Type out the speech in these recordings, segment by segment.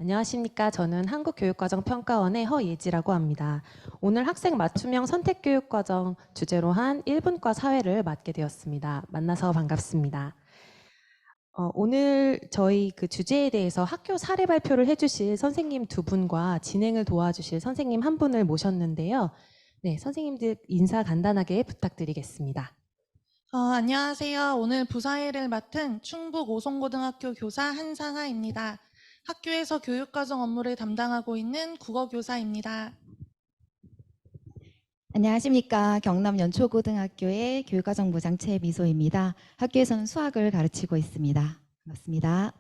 안녕하십니까. 저는 한국교육과정평가원의 허예지라고 합니다. 오늘 학생 맞춤형 선택교육과정 주제로 한 1분과 사회를 맡게 되었습니다. 만나서 반갑습니다. 오늘 저희 그 주제에 대해서 학교 사례 발표를 해주실 선생님 두 분과 진행을 도와주실 선생님 한 분을 모셨는데요. 네, 선생님들 인사 간단하게 부탁드리겠습니다. 안녕하세요. 오늘 부사회를 맡은 충북 오송고등학교 교사 한상아입니다. 학교에서 교육과정 업무를 담당하고 있는 국어교사입니다. 안녕하십니까. 경남 연초고등학교의 교육과정부장 최미소입니다. 학교에서는 수학을 가르치고 있습니다. 반갑습니다.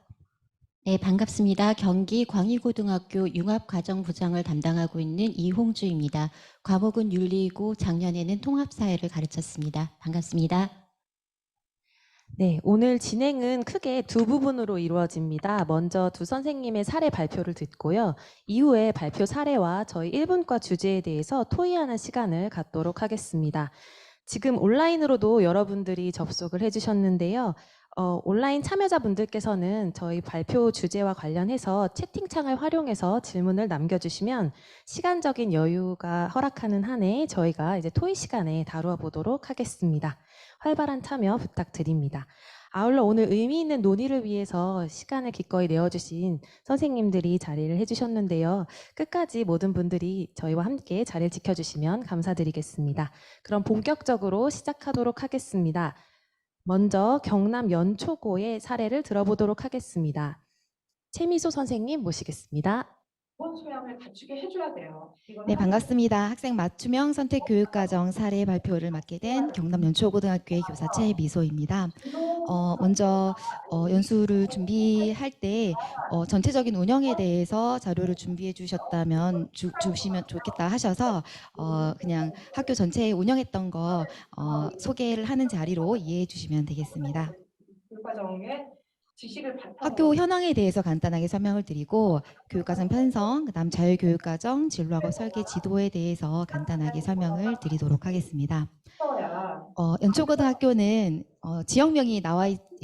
네, 반갑습니다. 경기 광희고등학교 융합과정부장을 담당하고 있는 이홍주입니다. 과목은 윤리이고 작년에는 통합사회를 가르쳤습니다. 반갑습니다. 네, 오늘 진행은 크게 두 부분으로 이루어집니다. 먼저 두 선생님의 사례 발표를 듣고요. 이후에 발표 사례와 저희 1분과 주제에 대해서 토의하는 시간을 갖도록 하겠습니다. 지금 온라인으로도 여러분들이 접속을 해주셨는데요. 온라인 참여자분들께서는 저희 발표 주제와 관련해서 채팅창을 활용해서 질문을 남겨주시면 시간적인 여유가 허락하는 한에 저희가 이제 토의 시간에 다루어 보도록 하겠습니다. 활발한 참여 부탁드립니다. 아울러 오늘 의미 있는 논의를 위해서 시간을 기꺼이 내어주신 선생님들이 자리를 해주셨는데요. 끝까지 모든 분들이 저희와 함께 자리를 지켜주시면 감사드리겠습니다. 그럼 본격적으로 시작하도록 하겠습니다. 먼저 경남 연초고의 사례를 들어보도록 하겠습니다. 최미소 선생님 모시겠습니다. 기본 소양을 갖추게 해줘야 돼요. 네, 반갑습니다. 학생 맞춤형 선택교육과정 사례 발표를 맡게 된 경남 연초고등학교의 교사 최미소입니다. 먼저 연수를 준비할 때 전체적인 운영에 대해서 자료를 준비해 주시면 좋겠다 하셔서 그냥 학교 전체에 운영했던 거 소개를 하는 자리로 이해해 주시면 되겠습니다. 교육과정의 지식을 바탕으로 학교 현황에 대해서 간단하게 설명을 드리고 교육과정 편성, 그다음 자율교육과정, 진로학업 설계 지도에 대해서 간단하게 설명을 드리도록 하겠습니다. 연초고등학교는 지역명이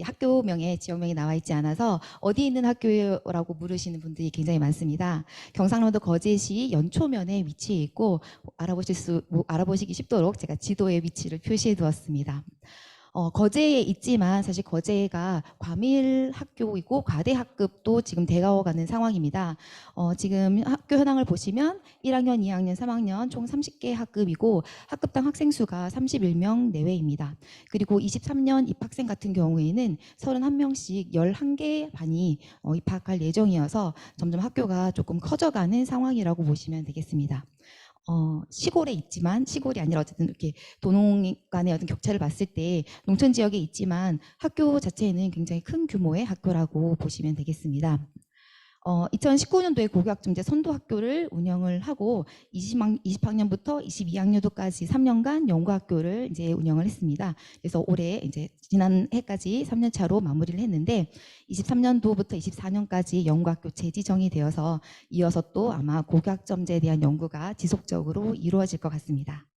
학교명에 지역명이 나와 있지 않아서 어디 있는 학교라고 물으시는 분들이 굉장히 많습니다. 경상남도 거제시 연초면에 위치해 있고 알아보시기 쉽도록 제가 지도의 위치를 표시해 두었습니다. 거제에 있지만 사실 거제가 과밀 학교이고 과대 학급도 지금 되어가는 상황입니다. 지금 학교 현황을 보시면 1학년, 2학년, 3학년 총 30개 학급이고 학급당 학생 수가 31명 내외입니다. 그리고 23년 입학생 같은 경우에는 31명씩 11개 반이 입학할 예정이어서 점점 학교가 조금 커져가는 상황이라고 보시면 되겠습니다. 시골에 있지만 시골이 아니라 어쨌든 이렇게 도농 간의 어떤 격차를 봤을 때 농촌 지역에 있지만 학교 자체는 굉장히 큰 규모의 학교라고 보시면 되겠습니다. 2019년도에 고교학점제 선도학교를 운영을 하고 20학년부터 22학년도까지 3년간 연구학교를 이제 운영을 했습니다. 그래서 올해 이제 지난 해까지 3년 차로 마무리를 했는데 23년도부터 24년까지 연구학교 재지정이 되어서 이어서 또 아마 고교학점제에 대한 연구가 지속적으로 이루어질 것 같습니다.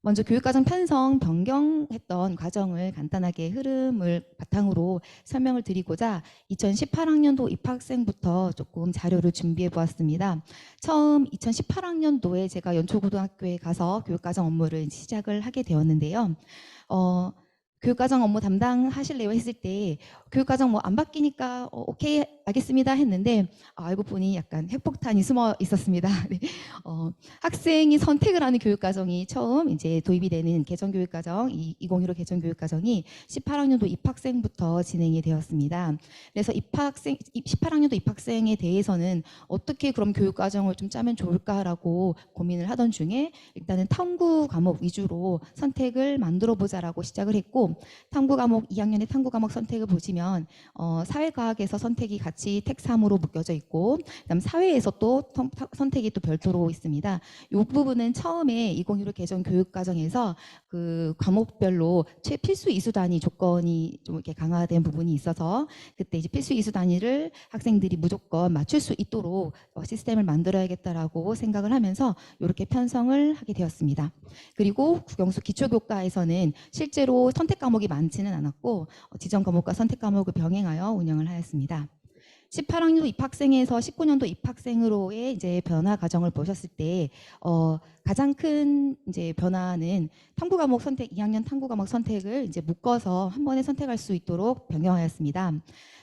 먼저 교육과정 편성 변경했던 과정을 간단하게 흐름을 바탕으로 설명을 드리고자 2018학년도 입학생부터 조금 자료를 준비해 보았습니다. 처음 2018학년도에 제가 연초고등학교에 가서 교육과정 업무를 시작을 하게 되었는데요. 교육과정 업무 담당하실래요 했을 때 교육과정 뭐 안 바뀌니까 오케이 알겠습니다 했는데 알고 보니 약간 핵폭탄이 숨어 있었습니다. 네. 학생이 선택을 하는 교육과정이 처음 이제 도입이 되는 개정교육과정 2015 개정교육과정이 18학년도 입학생부터 진행이 되었습니다. 그래서 18학년도 입학생에 대해서는 어떻게 그럼 교육과정을 좀 짜면 좋을까라고 고민을 하던 중에 일단은 탐구 과목 위주로 선택을 만들어 보자라고 시작을 했고 탐구 과목 2학년의 탐구 과목 선택을 보시면 사회과학에서 선택이 같이 택3으로 묶여져 있고 그다음 사회에서 또 선택이 또 별도로 있습니다. 이 부분은 처음에 2015 개정 교육과정에서 그 과목별로 최필수 이수 단위 조건이 좀 이렇게 강화된 부분이 있어서 그때 이제 필수 이수 단위를 학생들이 무조건 맞출 수 있도록 시스템을 만들어야겠다라고 생각을 하면서 이렇게 편성을 하게 되었습니다. 그리고 국영수 기초교과에서는 실제로 선택 과목이 많지는 않았고 지정 과목과 선택 과목을 병행하여 운영을 하였습니다. 18학년도 입학생에서 19년도 입학생으로의 이제 변화 과정을 보셨을 때 가장 큰 이제 변화는 탐구 과목 선택, 2학년 탐구 과목 선택을 이제 묶어서 한 번에 선택할 수 있도록 변경하였습니다.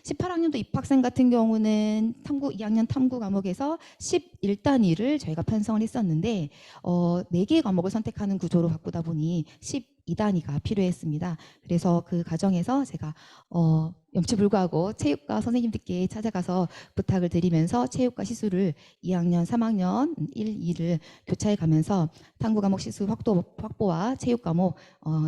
18학년도 입학생 같은 경우는 2학년 탐구 과목에서 11단위를 저희가 편성을 했었는데 4개 과목을 선택하는 구조로 바꾸다 보니 12단위가 필요했습니다. 그래서 그 과정에서 제가 염치불구하고 체육과 선생님들께 찾아가서 부탁을 드리면서 체육과 시수를 2학년, 3학년 1, 2를 교차해 가면서 탐구 과목 시수 확보와 체육 과목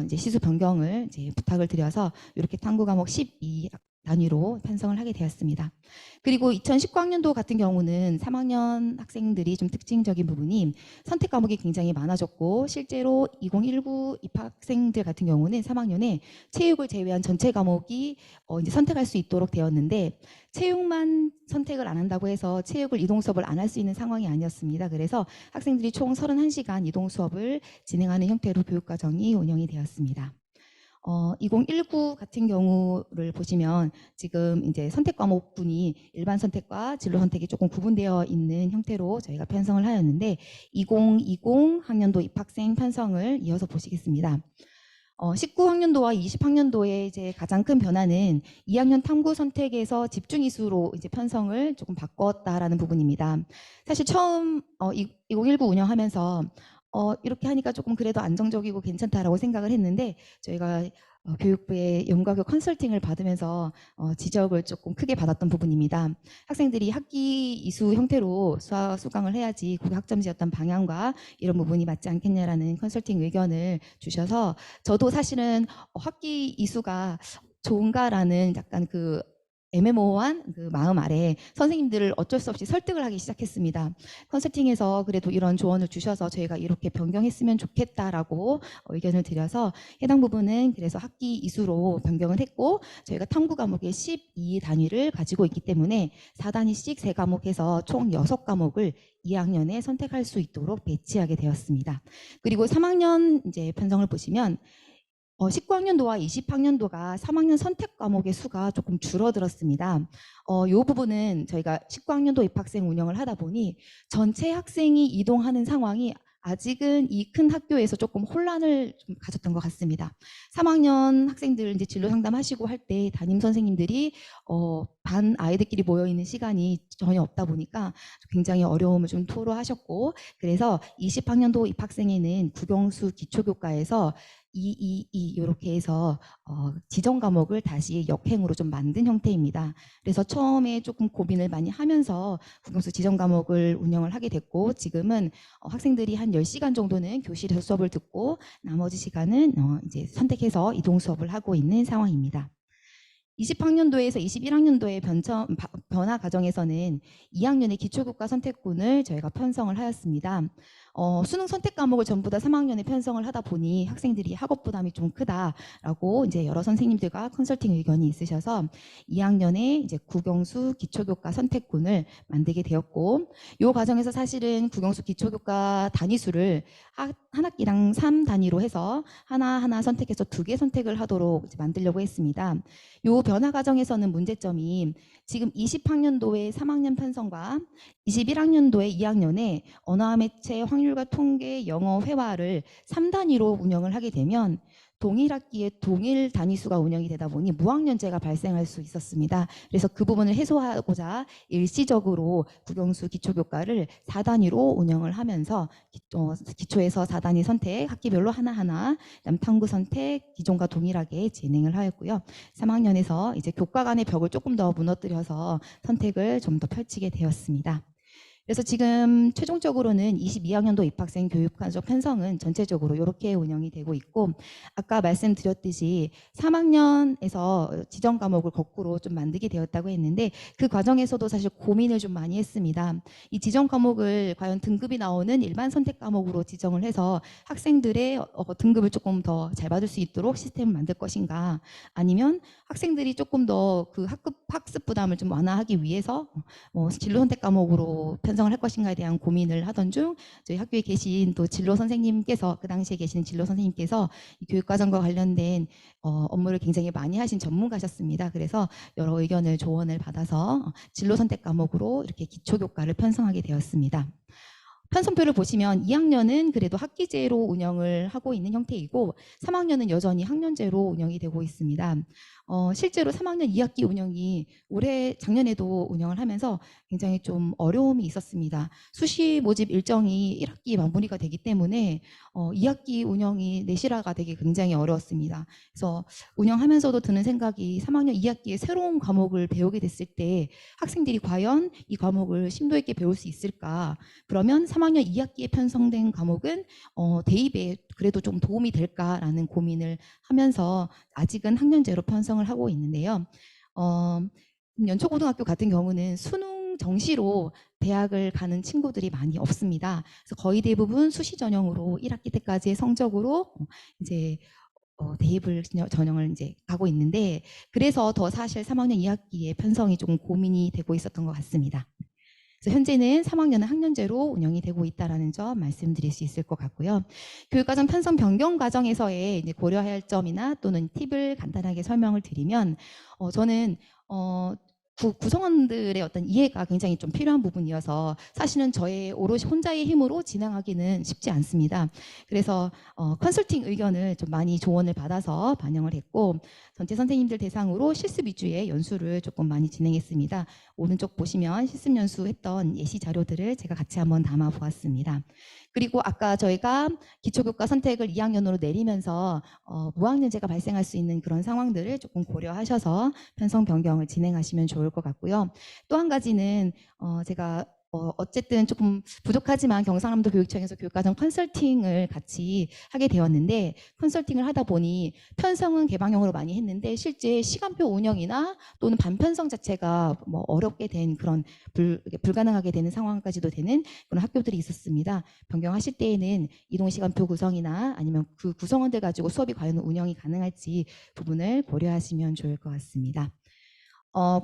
이제 시수 변경을 이제 부탁을 드려서 이렇게 탐구 과목 12 단위로 편성을 하게 되었습니다. 그리고 2019학년도 같은 경우는 3학년 학생들이 좀 특징적인 부분이 선택 과목이 굉장히 많아졌고 실제로 2019 입학생들 같은 경우는 3학년에 체육을 제외한 전체 과목이 이제 선택할 수 있도록 되었는데 체육만 선택을 안 한다고 해서 체육을 이동 수업을 안 할 수 있는 상황이 아니었습니다. 그래서 학생들이 총 31시간 이동 수업을 진행하는 형태로 교육과정이 운영이 되었습니다. 2019 같은 경우를 보시면 지금 이제 선택 과목군이 일반 선택과 진로 선택이 조금 구분되어 있는 형태로 저희가 편성을 하였는데 2020 학년도 입학생 편성을 이어서 보시겠습니다. 19학년도와 20학년도의 이제 가장 큰 변화는 2학년 탐구 선택에서 집중 이수로 이제 편성을 조금 바꿨다라는 부분입니다. 사실 처음 2019 운영하면서 이렇게 하니까 조금 그래도 안정적이고 괜찮다라고 생각을 했는데 저희가 교육부의 연구학교 컨설팅을 받으면서 지적을 조금 크게 받았던 부분입니다. 학생들이 학기 이수 형태로 수강을 해야지 그게 학점제였던 방향과 이런 부분이 맞지 않겠냐라는 컨설팅 의견을 주셔서 저도 사실은 학기 이수가 좋은가라는 약간 그 애매모호한 그 마음 아래 선생님들을 어쩔 수 없이 설득을 하기 시작했습니다. 컨설팅에서 그래도 이런 조언을 주셔서 저희가 이렇게 변경했으면 좋겠다라고 의견을 드려서 해당 부분은 그래서 학기 이수로 변경을 했고 저희가 탐구 과목의 12단위를 가지고 있기 때문에 4단위씩 3과목에서 총 6과목을 2학년에 선택할 수 있도록 배치하게 되었습니다. 그리고 3학년 이제 편성을 보시면 19학년도와 20학년도가 3학년 선택 과목의 수가 조금 줄어들었습니다. 이 부분은 저희가 19학년도 입학생 운영을 하다 보니 전체 학생이 이동하는 상황이 아직은 이 큰 학교에서 조금 혼란을 좀 가졌던 것 같습니다. 3학년 학생들 이제 진로 상담하시고 할 때 담임 선생님들이 반 아이들끼리 모여 있는 시간이 전혀 없다 보니까 굉장히 어려움을 좀 토로하셨고 그래서 20학년도 입학생에는 국영수 기초교과에서 222 이렇게 해서 지정 과목을 다시 역행으로 좀 만든 형태입니다. 그래서 처음에 조금 고민을 많이 하면서 국영수 지정 과목을 운영을 하게 됐고 지금은 학생들이 한 10시간 정도는 교실에서 수업을 듣고 나머지 시간은 이제 선택해서 이동 수업을 하고 있는 상황입니다. 20학년도에서 21학년도의 변화 과정에서는 2학년의 기초교과 선택군을 저희가 편성을 하였습니다. 수능 선택 과목을 전부 다 3학년에 편성을 하다 보니 학생들이 학업 부담이 좀 크다라고 이제 여러 선생님들과 컨설팅 의견이 있으셔서 2학년에 이제 국영수 기초교과 선택군을 만들게 되었고 이 과정에서 사실은 국영수 기초교과 단위수를 한 학기당 3단위로 해서 하나하나 선택해서 2개 선택을 하도록 이제 만들려고 했습니다. 이 변화 과정에서는 문제점이 지금 20학년도의 3학년 편성과 21학년도의 2학년에 언어와 매체, 확률과 통계, 영어, 회화를 3단위로 운영을 하게 되면 동일 학기에 동일 단위수가 운영이 되다 보니 무학년제가 발생할 수 있었습니다. 그래서 그 부분을 해소하고자 일시적으로 국영수 기초교과를 4단위로 운영을 하면서 기초에서 4단위 선택, 학기별로 하나하나, 그다음 탐구 선택, 기존과 동일하게 진행을 하였고요. 3학년에서 이제 교과 간의 벽을 조금 더 무너뜨려서 선택을 좀 더 펼치게 되었습니다. 그래서 지금 최종적으로는 22학년도 입학생 교육과정 편성은 전체적으로 이렇게 운영이 되고 있고 아까 말씀드렸듯이 3학년에서 지정 과목을 거꾸로 좀 만들게 되었다고 했는데 그 과정에서도 사실 고민을 좀 많이 했습니다. 이 지정 과목을 과연 등급이 나오는 일반 선택 과목으로 지정을 해서 학생들의 등급을 조금 더 잘 받을 수 있도록 시스템을 만들 것인가 아니면 학생들이 조금 더 그 학습 부담을 좀 완화하기 위해서 진로 선택 과목으로 편성을 할 것인가에 대한 고민을 하던 중 저희 학교에 계신 또 진로 선생님께서 그 당시에 계시는 진로 선생님께서 이 교육과정과 관련된 업무를 굉장히 많이 하신 전문가셨습니다. 그래서 여러 의견을 조언을 받아서 진로 선택 과목으로 이렇게 기초교과를 편성하게 되었습니다. 편성표를 보시면 2학년은 그래도 학기제로 운영을 하고 있는 형태이고 3학년은 여전히 학년제로 운영이 되고 있습니다. 실제로 3학년 2학기 운영이 작년에도 운영을 하면서 굉장히 좀 어려움이 있었습니다. 수시 모집 일정이 1학기 마무리가 되기 때문에 2학기 운영이 내실화가 되기 굉장히 어려웠습니다. 그래서 운영하면서도 드는 생각이 3학년 2학기에 새로운 과목을 배우게 됐을 때 학생들이 과연 이 과목을 심도 있게 배울 수 있을까? 그러면 3학년 2학기에 편성된 과목은 대입에 그래도 좀 도움이 될까라는 고민을 하면서 아직은 학년제로 편성을 하고 있는데요. 연초고등학교 같은 경우는 수능 정시로 대학을 가는 친구들이 많이 없습니다. 그래서 거의 대부분 수시 전형으로 1학기 때까지의 성적으로 이제 대입을 전형을 이제 가고 있는데 그래서 더 사실 3학년 2학기에 편성이 조금 고민이 되고 있었던 것 같습니다. 그래서 현재는 3학년은 학년제로 운영이 되고 있다는 점 말씀드릴 수 있을 것 같고요. 교육과정 편성 변경 과정에서의 이제 고려해야 할 점이나 또는 팁을 간단하게 설명을 드리면 저는 구성원들의 어떤 이해가 굉장히 좀 필요한 부분이어서 사실은 저의 오롯이 혼자의 힘으로 진행하기는 쉽지 않습니다. 그래서 컨설팅 의견을 좀 많이 조언을 받아서 반영을 했고 전체 선생님들 대상으로 실습 위주의 연수를 조금 많이 진행했습니다. 오른쪽 보시면 실습 연수했던 예시 자료들을 제가 같이 한번 담아 보았습니다. 그리고 아까 저희가 기초교과 선택을 2학년으로 내리면서 무학년제가 발생할 수 있는 그런 상황들을 조금 고려하셔서 편성 변경을 진행하시면 좋을 것 같고요. 또 한 가지는 제가 어쨌든 조금 부족하지만 경상남도 교육청에서 교육과정 컨설팅을 같이 하게 되었는데 컨설팅을 하다 보니 편성은 개방형으로 많이 했는데 실제 시간표 운영이나 또는 반편성 자체가 뭐 어렵게 된 그런 불가능하게 되는 상황까지도 되는 그런 학교들이 있었습니다. 변경하실 때에는 이동시간표 구성이나 아니면 그 구성원들 가지고 수업이 과연 운영이 가능할지 부분을 고려하시면 좋을 것 같습니다.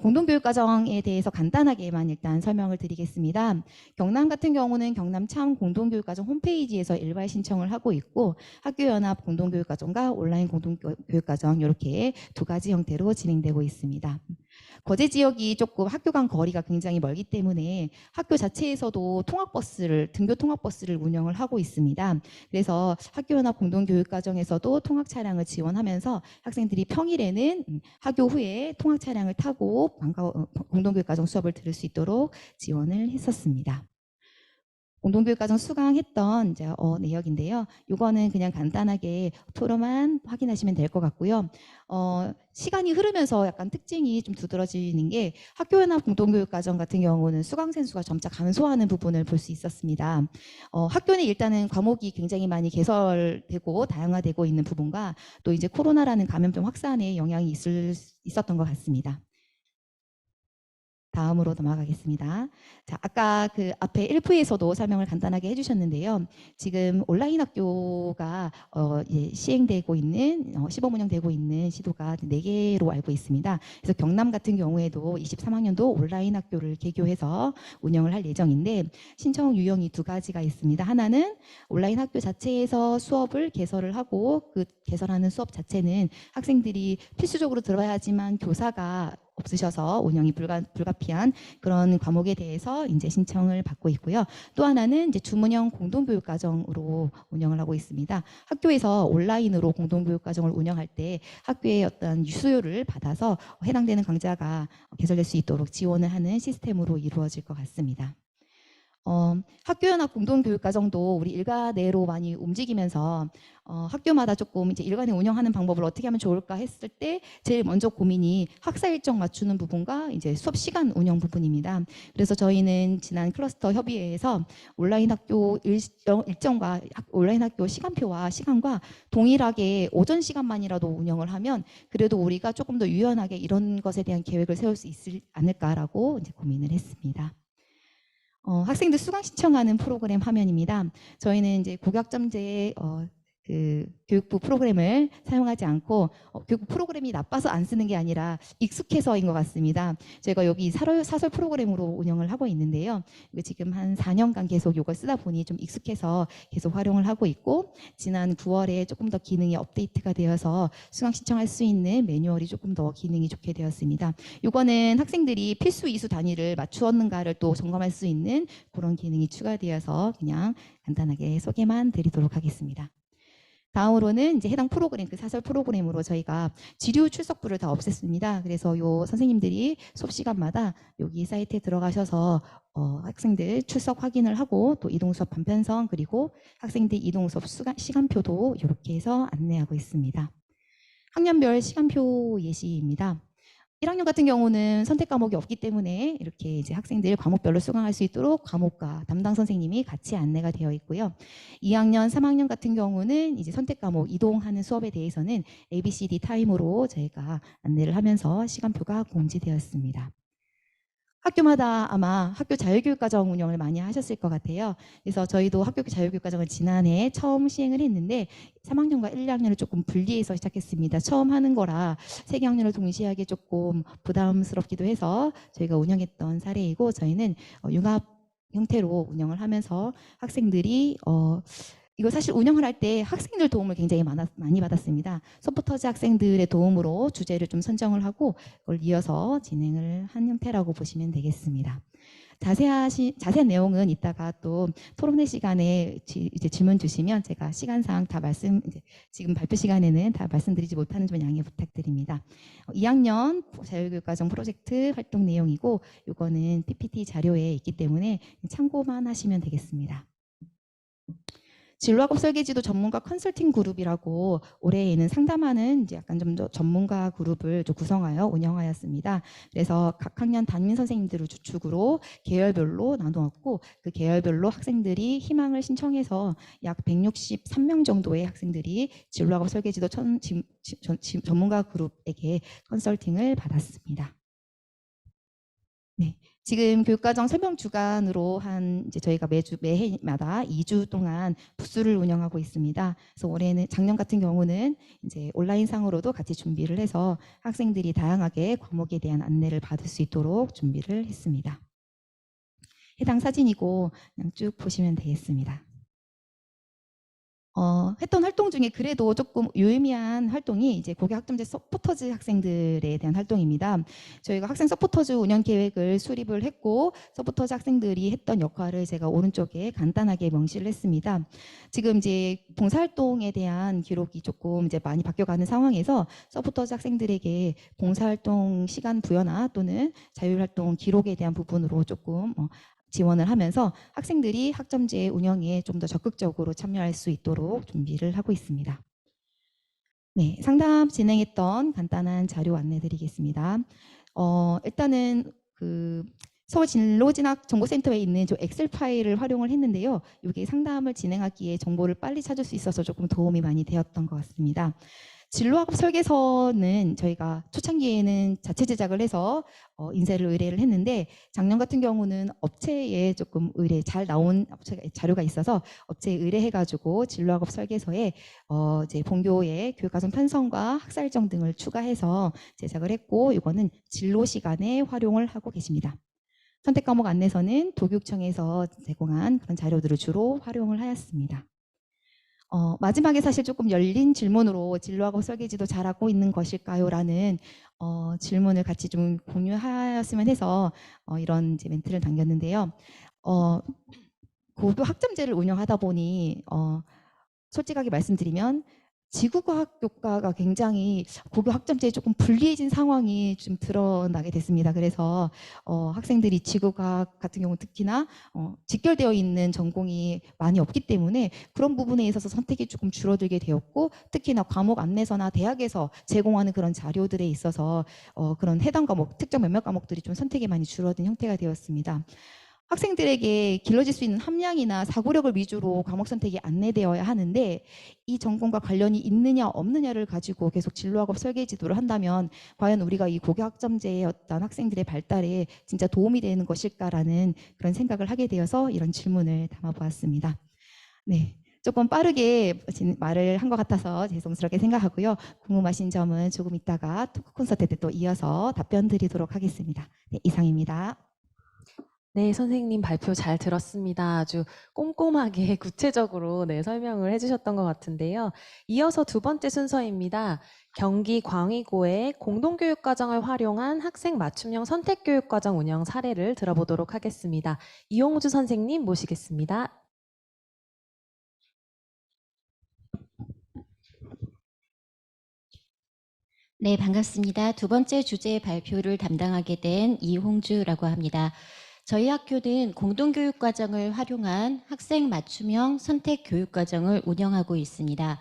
공동교육과정에 대해서 간단하게만 일단 설명을 드리겠습니다. 경남 같은 경우는 경남참 공동교육과정 홈페이지에서 일괄 신청을 하고 있고 학교연합 공동교육과정과 온라인 공동교육과정 이렇게 두 가지 형태로 진행되고 있습니다. 거제 지역이 조금 학교 간 거리가 굉장히 멀기 때문에 학교 자체에서도 등교 통학버스를 운영을 하고 있습니다. 그래서 학교연합 공동교육과정에서도 통학 차량을 지원하면서 학생들이 평일에는 학교 후에 통학 차량을 타고 공동교육과정 수업을 들을 수 있도록 지원을 했었습니다. 공동교육과정 수강했던 내역인데요. 이거는 그냥 간단하게 표로만 확인하시면 될 것 같고요. 시간이 흐르면서 약간 특징이 좀 두드러지는 게 학교연합 공동교육과정 같은 경우는 수강생 수가 점차 감소하는 부분을 볼 수 있었습니다. 학교 내 일단은 과목이 굉장히 많이 개설되고 다양화되고 있는 부분과 또 이제 코로나라는 감염병 확산에 영향이 있었던 것 같습니다. 다음으로 넘어가겠습니다. 자, 아까 그 앞에 1부에서도 설명을 간단하게 해주셨는데요. 지금 온라인 학교가 시행되고 있는 시범 운영되고 있는 시도가 4개로 알고 있습니다. 그래서 경남 같은 경우에도 23학년도 온라인 학교를 개교해서 운영을 할 예정인데 신청 유형이 2가지가 있습니다. 하나는 온라인 학교 자체에서 수업을 개설을 하고 그 개설하는 수업 자체는 학생들이 필수적으로 들어야 하지만 교사가 없으셔서 운영이 불가피한 그런 과목에 대해서 이제 신청을 받고 있고요. 또 하나는 이제 주문형 공동교육과정으로 운영을 하고 있습니다. 학교에서 온라인으로 공동교육과정을 운영할 때 학교의 어떤 수요를 받아서 해당되는 강좌가 개설될 수 있도록 지원을 하는 시스템으로 이루어질 것 같습니다. 학교연합 공동교육과정도 우리 일가 내로 많이 움직이면서 학교마다 조금 이제 일관에 운영하는 방법을 어떻게 하면 좋을까 했을 때 제일 먼저 고민이 학사 일정 맞추는 부분과 이제 수업 시간 운영 부분입니다. 그래서 저희는 지난 클러스터 협의회에서 온라인 학교 일정과 온라인 학교 시간표와 시간과 동일하게 오전 시간만이라도 운영을 하면 그래도 우리가 조금 더 유연하게 이런 것에 대한 계획을 세울 수 있지 않을까라고 이제 고민을 했습니다. 학생들 수강 신청하는 프로그램 화면입니다. 저희는 이제 고교학점제 그 교육부 프로그램을 사용하지 않고 교육부 프로그램이 나빠서 안 쓰는 게 아니라 익숙해서인 것 같습니다. 저희가 여기 사설 프로그램으로 운영을 하고 있는데요. 이거 지금 한 4년간 계속 이걸 쓰다 보니 좀 익숙해서 계속 활용을 하고 있고, 지난 9월에 조금 더 기능이 업데이트가 되어서 수강 신청할 수 있는 매뉴얼이 조금 더 기능이 좋게 되었습니다. 이거는 학생들이 필수 이수 단위를 맞추었는가를 또 점검할 수 있는 그런 기능이 추가되어서 그냥 간단하게 소개만 드리도록 하겠습니다. 다음으로는 이제 해당 프로그램, 그 사설 프로그램으로 저희가 지류 출석부를 다 없앴습니다. 그래서 요 선생님들이 수업 시간마다 여기 사이트에 들어가셔서 학생들 출석 확인을 하고 또 이동 수업 반편성 그리고 학생들 이동 수업 시간표도 이렇게 해서 안내하고 있습니다. 학년별 시간표 예시입니다. 1학년 같은 경우는 선택 과목이 없기 때문에 이렇게 이제 학생들 과목별로 수강할 수 있도록 과목과 담당 선생님이 같이 안내가 되어 있고요. 2학년, 3학년 같은 경우는 이제 선택 과목 이동하는 수업에 대해서는 ABCD 타임으로 저희가 안내를 하면서 시간표가 공지되었습니다. 학교마다 아마 학교 자율교육과정 운영을 많이 하셨을 것 같아요. 그래서 저희도 학교 자율교육과정을 지난해 처음 시행을 했는데 3학년과 1, 2학년을 조금 분리해서 시작했습니다. 처음 하는 거라 3개 학년을 동시에 하기 조금 부담스럽기도 해서 저희가 운영했던 사례이고, 저희는 융합 형태로 운영을 하면서 학생들이 이거 사실 운영을 할 때 학생들 도움을 굉장히 많이 받았습니다. 서포터즈 학생들의 도움으로 주제를 좀 선정을 하고 그걸 이어서 진행을 한 형태라고 보시면 되겠습니다. 자세한 내용은 이따가 또 토론회 시간에 이제 질문 주시면 제가 시간상 다 지금 발표 시간에는 다 말씀드리지 못하는 점 양해 부탁드립니다. 2학년 자율교육과정 프로젝트 활동 내용이고, 이거는 PPT 자료에 있기 때문에 참고만 하시면 되겠습니다. 진로학업 설계지도 전문가 컨설팅 그룹이라고 올해에는 상담하는 이제 약간 좀 더 전문가 그룹을 좀 구성하여 운영하였습니다. 그래서 각 학년 담임 선생님들을 주축으로 계열별로 나누었고, 그 계열별로 학생들이 희망을 신청해서 약 163명 정도의 학생들이 진로학업 설계지도 전문가 그룹에게 컨설팅을 받았습니다. 네. 지금 교육과정 설명 주간으로 이제 저희가 매해마다 2주 동안 부스를 운영하고 있습니다. 그래서 올해는, 작년 같은 경우는 이제 온라인상으로도 같이 준비를 해서 학생들이 다양하게 과목에 대한 안내를 받을 수 있도록 준비를 했습니다. 해당 사진이고 그냥 쭉 보시면 되겠습니다. 했던 활동 중에 그래도 조금 유의미한 활동이 이제 고교 학점제 서포터즈 학생들에 대한 활동입니다. 저희가 학생 서포터즈 운영 계획을 수립을 했고, 서포터즈 학생들이 했던 역할을 제가 오른쪽에 간단하게 명시를 했습니다. 지금 이제 봉사활동에 대한 기록이 조금 이제 많이 바뀌어가는 상황에서 서포터즈 학생들에게 봉사활동 시간 부여나 또는 자율활동 기록에 대한 부분으로 조금 지원을 하면서 학생들이 학점제 운영에 좀 더 적극적으로 참여할 수 있도록 준비를 하고 있습니다. 네, 상담 진행했던 간단한 자료 안내드리겠습니다. 일단은 그 서울 진로진학 정보센터에 있는 저 엑셀 파일을 활용을 했는데요. 이게 상담을 진행하기에 정보를 빨리 찾을 수 있어서 조금 도움이 많이 되었던 것 같습니다. 진로학업 설계서는 저희가 초창기에는 자체 제작을 해서 인쇄를 의뢰를 했는데, 작년 같은 경우는 업체에 조금 잘 나온 자료가 있어서 업체에 의뢰해가지고 진로학업 설계서에 이제 본교의 교육과정 편성과 학사일정 등을 추가해서 제작을 했고, 이거는 진로 시간에 활용을 하고 계십니다. 선택 과목 안내서는 도교육청에서 제공한 그런 자료들을 주로 활용을 하였습니다. 마지막에 사실 조금 열린 질문으로 진로학업 설계지도 잘하고 있는 것일까요? 라는 질문을 같이 좀 공유하였으면 해서 이런 이제 멘트를 남겼는데요. 고교 학점제를 운영하다 보니 솔직하게 말씀드리면 지구과학 교과가 굉장히 고교 학점제에 조금 불리해진 상황이 좀 드러나게 됐습니다. 그래서 학생들이 지구과학 같은 경우 특히나 직결되어 있는 전공이 많이 없기 때문에 그런 부분에 있어서 선택이 조금 줄어들게 되었고, 특히나 과목 안내서나 대학에서 제공하는 그런 자료들에 있어서 그런 해당 과목, 특정 몇몇 과목들이 좀 선택이 많이 줄어든 형태가 되었습니다. 학생들에게 길러질 수 있는 함량이나 사고력을 위주로 과목 선택이 안내되어야 하는데, 이 전공과 관련이 있느냐 없느냐를 가지고 계속 진로학업 설계 지도를 한다면 과연 우리가 이 고교 학점제의 어떤 학생들의 발달에 진짜 도움이 되는 것일까라는 그런 생각을 하게 되어서 이런 질문을 담아보았습니다. 네, 조금 빠르게 말을 한 것 같아서 죄송스럽게 생각하고요. 궁금하신 점은 조금 이따가 토크 콘서트 때 또 이어서 답변 드리도록 하겠습니다. 네, 이상입니다. 네, 선생님 발표 잘 들었습니다. 아주 꼼꼼하게 구체적으로 설명을 해주셨던 것 같은데요. 이어서 두 번째 순서입니다. 경기 광위고의 공동교육과정을 활용한 학생 맞춤형 선택교육과정 운영 사례를 들어보도록 하겠습니다. 이용주 선생님 모시겠습니다. 네, 반갑습니다. 두 번째 주제 발표를 담당하게 된 이홍주라고 합니다. 저희 학교는 공동교육과정을 활용한 학생 맞춤형 선택교육과정을 운영하고 있습니다.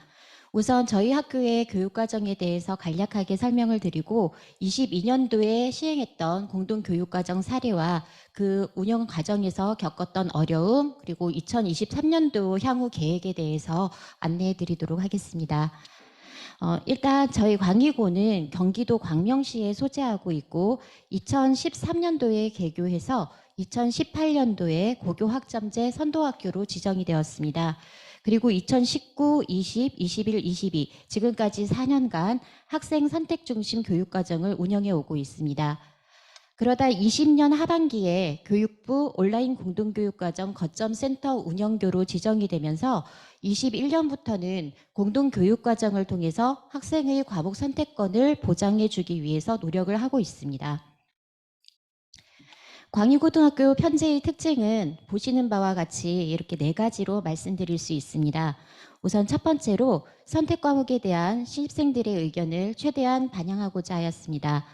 우선 저희 학교의 교육과정에 대해서 간략하게 설명을 드리고 22년도에 시행했던 공동교육과정 사례와 그 운영 과정에서 겪었던 어려움 그리고 2023년도 향후 계획에 대해서 안내해 드리도록 하겠습니다. 일단 저희 광위고는 경기도 광명시에 소재하고 있고 2013년도에 개교해서 2018년도에 고교학점제 선도학교로 지정이 되었습니다. 그리고 2019, 20, 21, 22 지금까지 4년간 학생 선택 중심 교육과정을 운영해 오고 있습니다. 그러다 20년 하반기에 교육부 온라인 공동교육과정 거점센터 운영교로 지정이 되면서 21년부터는 공동교육과정을 통해서 학생의 과목 선택권을 보장해 주기 위해서 노력을 하고 있습니다. 광위고등학교 편제의 특징은 보시는 바와 같이 이렇게 4가지로 말씀드릴 수 있습니다. 우선 첫 번째로 선택 과목에 대한 신입생들의 의견을 최대한 반영하고자 하였습니다.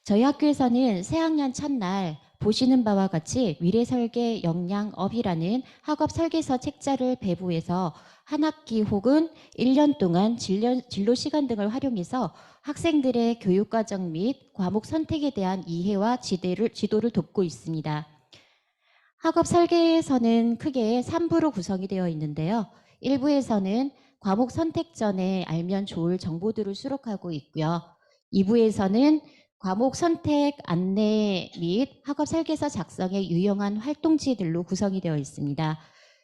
저희 학교에서는 새학년 첫날 보시는 바와 같이 미래설계 역량업이라는 학업 설계서 책자를 배부해서 한 학기 혹은 1년 동안 진로 시간 등을 활용해서 학생들의 교육과정 및 과목 선택에 대한 이해와 지도를 돕고 있습니다. 학업 설계에서는 크게 3부로 구성이 되어 있는데요. 1부에서는 과목 선택 전에 알면 좋을 정보들을 수록하고 있고요. 2부에서는 과목 선택 안내 및 학업 설계서 작성에 유용한 활동지들로 구성이 되어 있습니다.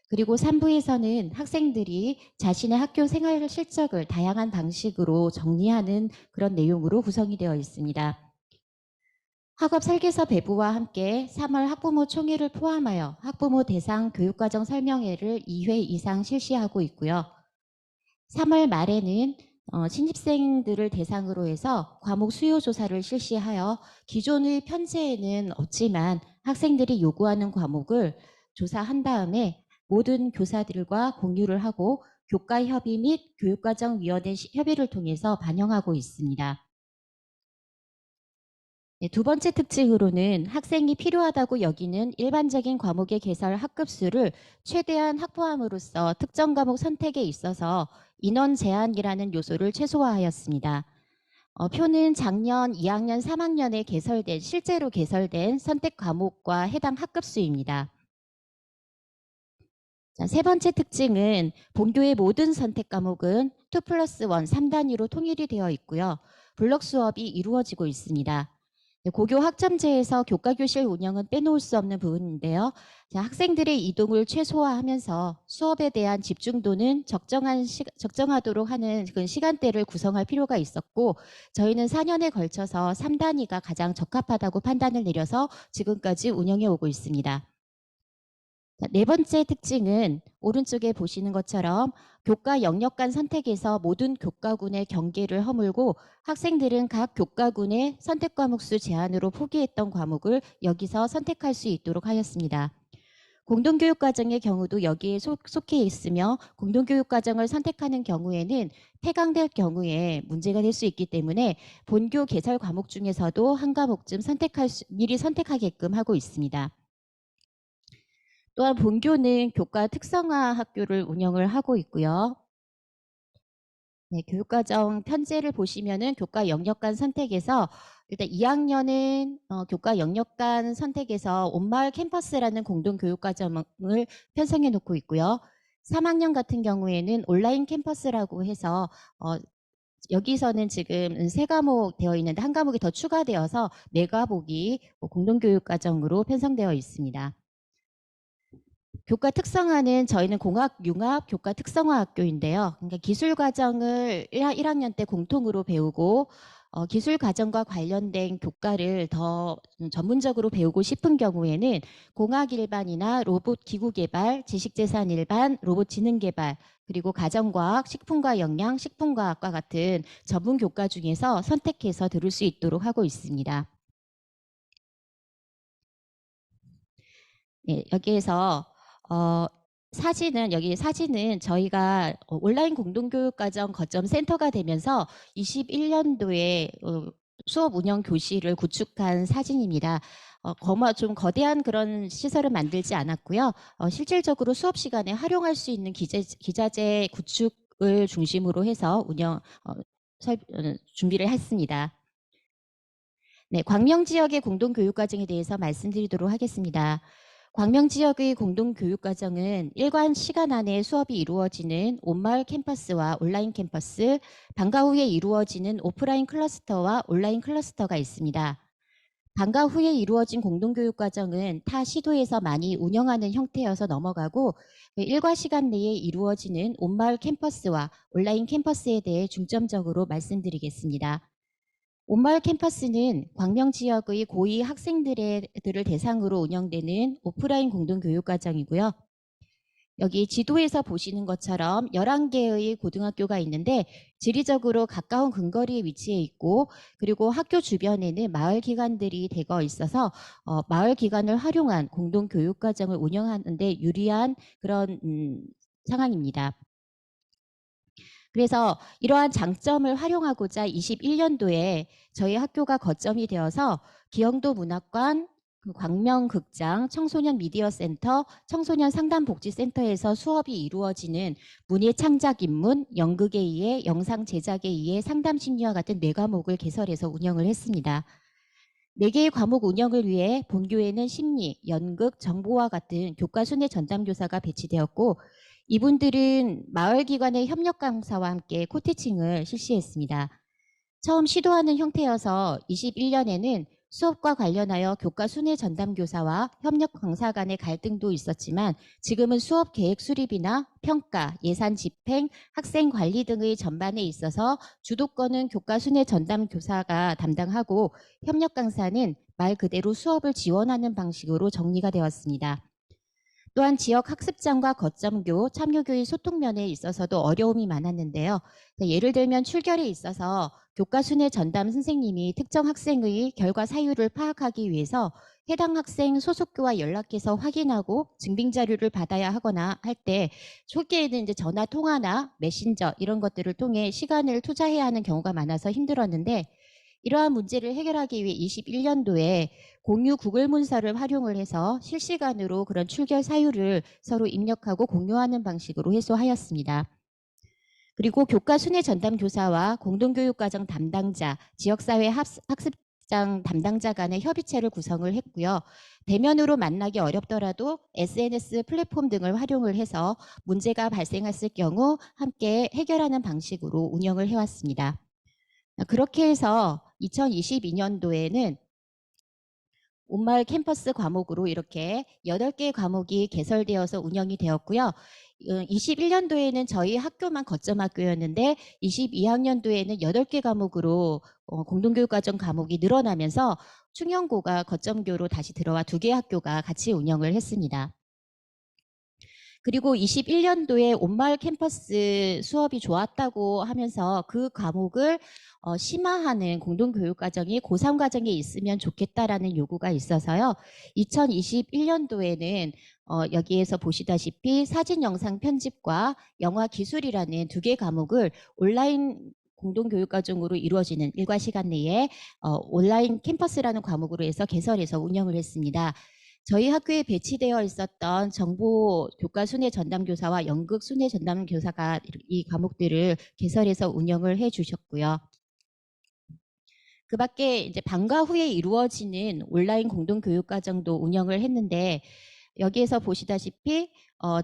그리고 3부에서는 학생들이 자신의 학교 생활 실적을 다양한 방식으로 정리하는 그런 내용으로 구성이 되어 있습니다. 학업 설계서 배부와 함께 3월 학부모 총회를 포함하여 학부모 대상 교육과정 설명회를 2회 이상 실시하고 있고요. 3월 말에는 신입생들을 대상으로 해서 과목 수요 조사를 실시하여 기존의 편제에는 없지만 학생들이 요구하는 과목을 조사한 다음에 모든 교사들과 공유를 하고 교과협의 및 교육과정위원회 협의를 통해서 반영하고 있습니다. 네, 두 번째 특징으로는 학생이 필요하다고 여기는 일반적인 과목의 개설 학급수를 최대한 확보함으로써 특정 과목 선택에 있어서 인원 제한이라는 요소를 최소화하였습니다. 표는 작년 2학년, 3학년에 실제로 개설된 선택 과목과 해당 학급수입니다. 자, 세 번째 특징은 본교의 모든 선택 과목은 2+1 3단위로 통일이 되어 있고요. 블록 수업이 이루어지고 있습니다. 고교 학점제에서 교과교실 운영은 빼놓을 수 없는 부분인데요. 자, 학생들의 이동을 최소화하면서 수업에 대한 집중도는 적정하도록 하는 그 시간대를 구성할 필요가 있었고 저희는 4년에 걸쳐서 3단위가 가장 적합하다고 판단을 내려서 지금까지 운영해 오고 있습니다. 자, 네 번째 특징은 오른쪽에 보시는 것처럼 교과 영역 간 선택에서 모든 교과군의 경계를 허물고 학생들은 각 교과군의 선택 과목 수 제한으로 포기했던 과목을 여기서 선택할 수 있도록 하였습니다. 공동교육과정의 경우도 여기에 속해 있으며 공동교육과정을 선택하는 경우에는 폐강될 경우에 문제가 될 수 있기 때문에 본교 개설 과목 중에서도 한 과목쯤 미리 선택하게끔 하고 있습니다. 또한 본교는 교과 특성화 학교를 운영을 하고 있고요. 네, 교육과정 편제를 보시면은 교과 영역 간 선택에서 일단 2학년은 교과 영역 간 선택에서 온마을 캠퍼스라는 공동교육과정을 편성해 놓고 있고요. 3학년 같은 경우에는 온라인 캠퍼스라고 해서 여기서는 지금 3과목 되어 있는데 한 과목이 더 추가되어서 4과목이 공동교육과정으로 편성되어 있습니다. 교과 특성화는 저희는 공학 융합 교과 특성화 학교인데요. 그러니까 기술 과정을 1학년 때 공통으로 배우고 기술 과정과 관련된 교과를 더 전문적으로 배우고 싶은 경우에는 공학 일반이나 로봇 기구 개발, 지식재산 일반, 로봇 지능 개발, 그리고 가정과학, 식품과 영양, 식품과학과 같은 전문 교과 중에서 선택해서 들을 수 있도록 하고 있습니다. 네, 여기에서 여기 사진은 저희가 온라인 공동교육과정 거점 센터가 되면서 21년도에 수업 운영 교실을 구축한 사진입니다. 좀 거대한 그런 시설을 만들지 않았고요. 실질적으로 수업 시간에 활용할 수 있는 기자재 구축을 중심으로 해서 준비를 했습니다. 네, 광명 지역의 공동교육과정에 대해서 말씀드리도록 하겠습니다. 광명 지역의 공동교육과정은 일관 시간 안에 수업이 이루어지는 온마을 캠퍼스와 온라인 캠퍼스, 방과 후에 이루어지는 오프라인 클러스터와 온라인 클러스터가 있습니다. 방과 후에 이루어진 공동교육과정은 타 시도에서 많이 운영하는 형태여서 넘어가고 일과 시간 내에 이루어지는 온마을 캠퍼스와 온라인 캠퍼스에 대해 중점적으로 말씀드리겠습니다. 온마을 캠퍼스는 광명 지역의 고2 학생들을 대상으로 운영되는 오프라인 공동교육과정이고요. 여기 지도에서 보시는 것처럼 11개의 고등학교가 있는데 지리적으로 가까운 근거리에 위치해 있고 그리고 학교 주변에는 마을 기관들이 대거 있어서 마을 기관을 활용한 공동교육과정을 운영하는 데 유리한 그런 상황입니다. 그래서 이러한 장점을 활용하고자 21년도에 저희 학교가 거점이 되어서 기영도 문학관, 광명극장, 청소년 미디어센터, 청소년 상담복지센터에서 수업이 이루어지는 문예창작인문, 연극에 의해 영상 제작에 의해 상담심리와 같은 4과목을 개설해서 운영을 했습니다. 4개의 과목 운영을 위해 본교에는 심리, 연극, 정보와 같은 교과 순회 전담교사가 배치되었고 이분들은 마을기관의 협력 강사와 함께 코티칭을 실시했습니다. 처음 시도하는 형태여서 21년에는 수업과 관련하여 교과 순회 전담교사와 협력 강사 간의 갈등도 있었지만 지금은 수업 계획 수립이나 평가, 예산 집행, 학생 관리 등의 전반에 있어서 주도권은 교과 순회 전담교사가 담당하고 협력 강사는 말 그대로 수업을 지원하는 방식으로 정리가 되었습니다. 또한 지역 학습장과 거점교, 참여교의 소통면에 있어서도 어려움이 많았는데요. 예를 들면 출결에 있어서 교과 순회 전담 선생님이 특정 학생의 결과 사유를 파악하기 위해서 해당 학생 소속교와 연락해서 확인하고 증빙 자료를 받아야 하거나 할 때 초기에는 이제 전화 통화나 메신저 이런 것들을 통해 시간을 투자해야 하는 경우가 많아서 힘들었는데 이러한 문제를 해결하기 위해 21년도에 공유 구글 문서를 활용을 해서 실시간으로 그런 출결 사유를 서로 입력하고 공유하는 방식으로 해소하였습니다. 그리고 교과 순회 전담 교사와 공동교육과정 담당자, 지역사회 학습장 담당자 간의 협의체를 구성을 했고요. 대면으로 만나기 어렵더라도 SNS 플랫폼 등을 활용을 해서 문제가 발생했을 경우 함께 해결하는 방식으로 운영을 해왔습니다. 그렇게 해서 2022년도에는 온마을 캠퍼스 과목으로 이렇게 8개의 과목이 개설되어서 운영이 되었고요. 21년도에는 저희 학교만 거점 학교였는데 22학년도에는 8개 과목으로 공동교육과정 과목이 늘어나면서 충영고가 거점교로 다시 들어와 2개 학교가 같이 운영을 했습니다. 그리고 21년도에 온마을 캠퍼스 수업이 좋았다고 하면서 그 과목을 심화하는 공동교육과정이 고3 과정에 있으면 좋겠다라는 요구가 있어서요. 2021년도에는 여기에서 보시다시피 사진 영상 편집과 영화 기술이라는 2개 과목을 온라인 공동교육과정으로 이루어지는 일과 시간 내에 온라인 캠퍼스라는 과목으로 해서 개설해서 운영을 했습니다. 저희 학교에 배치되어 있었던 정보 교과 순회 전담교사와 연극 순회 전담교사가 이 과목들을 개설해서 운영을 해 주셨고요. 그 밖에 이제 방과 후에 이루어지는 온라인 공동교육과정도 운영을 했는데 여기에서 보시다시피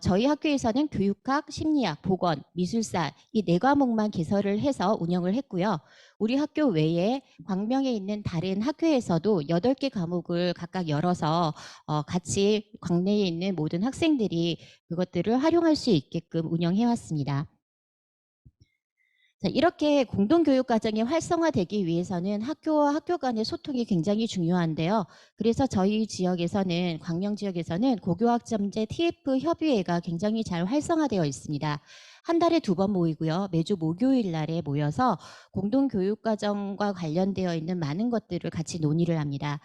저희 학교에서는 교육학, 심리학, 보건, 미술사 이 4과목만 개설을 해서 운영을 했고요. 우리 학교 외에 광명에 있는 다른 학교에서도 8개 과목을 각각 열어서 같이 광내에 있는 모든 학생들이 그것들을 활용할 수 있게끔 운영해 왔습니다. 자, 이렇게 공동교육과정이 활성화되기 위해서는 학교와 학교 간의 소통이 굉장히 중요한데요. 그래서 저희 지역에서는, 광명 지역에서는 고교학점제 TF 협의회가 굉장히 잘 활성화되어 있습니다. 한 달에 2번 모이고요. 매주 목요일 날에 모여서 공동교육과정과 관련되어 있는 많은 것들을 같이 논의를 합니다.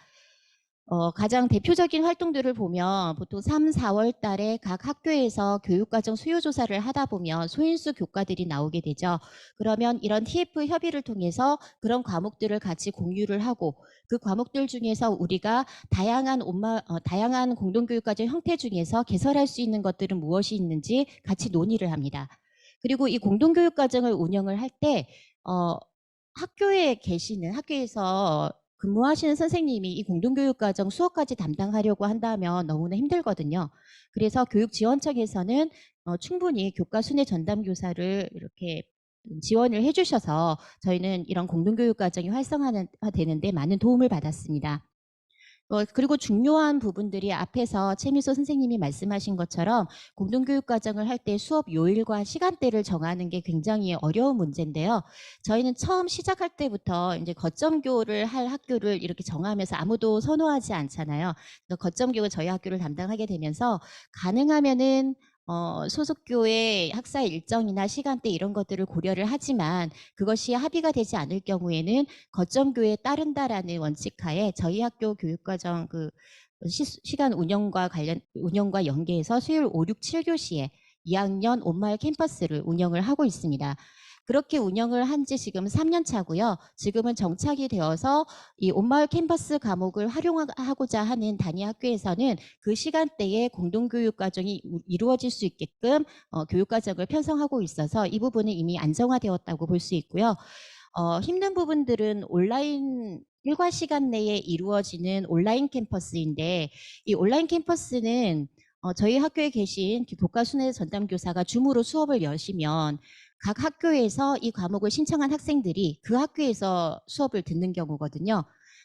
가장 대표적인 활동들을 보면 보통 3, 4월 달에 각 학교에서 교육과정 수요조사를 하다 보면 소인수 교과들이 나오게 되죠. 그러면 이런 TF 협의를 통해서 그런 과목들을 같이 공유를 하고 그 과목들 중에서 우리가 다양한 공동교육과정 형태 중에서 개설할 수 있는 것들은 무엇이 있는지 같이 논의를 합니다. 그리고 이 공동교육과정을 운영을 할 때 학교에서 근무하시는 선생님이 이 공동교육과정 수업까지 담당하려고 한다면 너무나 힘들거든요. 그래서 교육지원청에서는 충분히 교과 순회 전담교사를 이렇게 지원을 해주셔서 저희는 이런 공동교육과정이 활성화되는데 많은 도움을 받았습니다. 그리고 중요한 부분들이 앞에서 최미소 선생님이 말씀하신 것처럼 공동교육과정을 할 때 수업 요일과 시간대를 정하는 게 굉장히 어려운 문제인데요. 저희는 처음 시작할 때부터 이제 거점교를 할 학교를 이렇게 정하면서 아무도 선호하지 않잖아요. 거점교가 저희 학교를 담당하게 되면서 가능하면은 소속교의 학사 일정이나 시간대 이런 것들을 고려를 하지만 그것이 합의가 되지 않을 경우에는 거점교에 따른다라는 원칙하에 저희 학교 교육과정 시간 운영과 연계해서 수요일 5, 6, 7교시에 2학년 온마을 캠퍼스를 운영을 하고 있습니다. 그렇게 운영을 한 지 지금 3년 차고요. 지금은 정착이 되어서 이 온마을 캠퍼스 과목을 활용하고자 하는 단위 학교에서는 그 시간대에 공동교육과정이 이루어질 수 있게끔 교육과정을 편성하고 있어서 이 부분은 이미 안정화되었다고 볼 수 있고요. 힘든 부분들은 온라인 일과 시간 내에 이루어지는 온라인 캠퍼스인데 이 온라인 캠퍼스는 저희 학교에 계신 교과순회 전담교사가 줌으로 수업을 여시면 각 학교에서 이 과목을 신청한 학생들이 그 학교에서 수업을 듣는 경우거든요.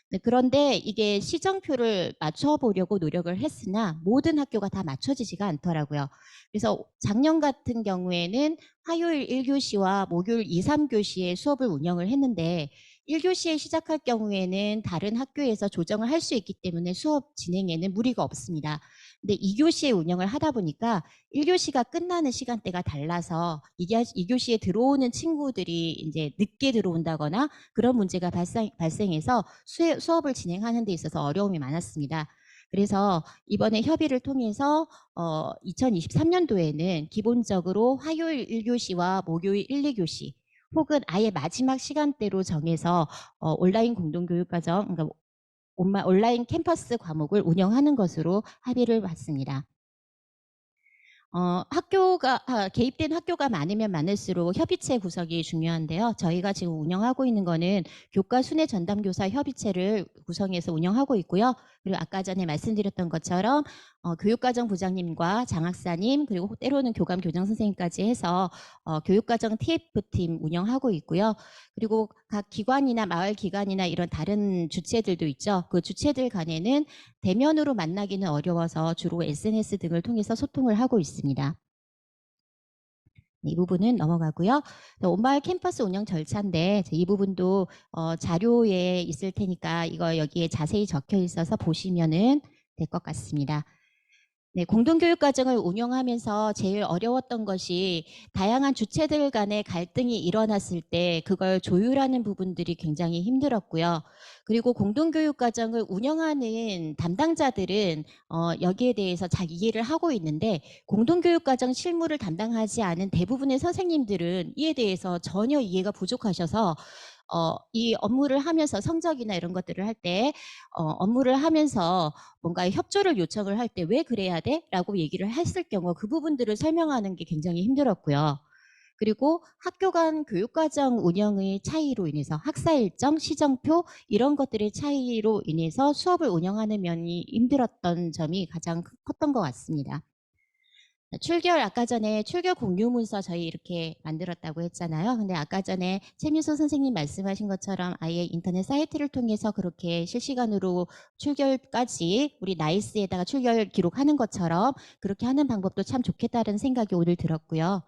네, 그런데 이게 시정표를 맞춰보려고 노력을 했으나 모든 학교가 다 맞춰지지가 않더라고요. 그래서 작년 같은 경우에는 화요일 1교시와 목요일 2, 3교시에 수업을 운영을 했는데 1교시에 시작할 경우에는 다른 학교에서 조정을 할 수 있기 때문에 수업 진행에는 무리가 없습니다. 근데 2교시에 운영을 하다 보니까 1교시가 끝나는 시간대가 달라서 2교시에 들어오는 친구들이 이제 늦게 들어온다거나 그런 문제가 발생해서 수업을 진행하는 데 있어서 어려움이 많았습니다. 그래서 이번에 협의를 통해서 2023년도에는 기본적으로 화요일 1교시와 목요일 1, 2교시 혹은 아예 마지막 시간대로 정해서 온라인 공동교육과정, 그러니까 온라인 캠퍼스 과목을 운영하는 것으로 합의를 봤습니다. 개입된 학교가 많으면 많을수록 협의체 구성이 중요한데요. 저희가 지금 운영하고 있는 거는 교과 순회 전담교사 협의체를 구성해서 운영하고 있고요. 그리고 아까 전에 말씀드렸던 것처럼 교육과정 부장님과 장학사님 그리고 때로는 교감 교장 선생님까지 해서 교육과정 TF팀 운영하고 있고요. 그리고 각 기관이나 마을 기관이나 이런 다른 주체들도 있죠. 그 주체들 간에는 대면으로 만나기는 어려워서 주로 SNS 등을 통해서 소통을 하고 있습니다. 이 부분은 넘어가고요. 온마을 캠퍼스 운영 절차인데 이 부분도 자료에 있을 테니까 이거 여기에 자세히 적혀 있어서 보시면은 될 것 같습니다. 네, 공동교육과정을 운영하면서 제일 어려웠던 것이 다양한 주체들 간의 갈등이 일어났을 때 그걸 조율하는 부분들이 굉장히 힘들었고요. 그리고 공동교육과정을 운영하는 담당자들은 여기에 대해서 잘 이해를 하고 있는데 공동교육과정 실무를 담당하지 않은 대부분의 선생님들은 이에 대해서 전혀 이해가 부족하셔서 이 업무를 하면서 성적이나 이런 것들을 할 때 업무를 하면서 뭔가 협조를 요청을 할 때 왜 그래야 돼? 라고 얘기를 했을 경우 그 부분들을 설명하는 게 굉장히 힘들었고요. 그리고 학교 간 교육과정 운영의 차이로 인해서 학사 일정, 시정표 이런 것들의 차이로 인해서 수업을 운영하는 면이 힘들었던 점이 가장 컸던 것 같습니다. 아까 전에 출결 공유 문서 저희 이렇게 만들었다고 했잖아요. 근데 아까 전에 최민수 선생님 말씀하신 것처럼 아예 인터넷 사이트를 통해서 그렇게 실시간으로 출결까지 우리 나이스에다가 출결 기록하는 것처럼 그렇게 하는 방법도 참 좋겠다는 생각이 오늘 들었고요.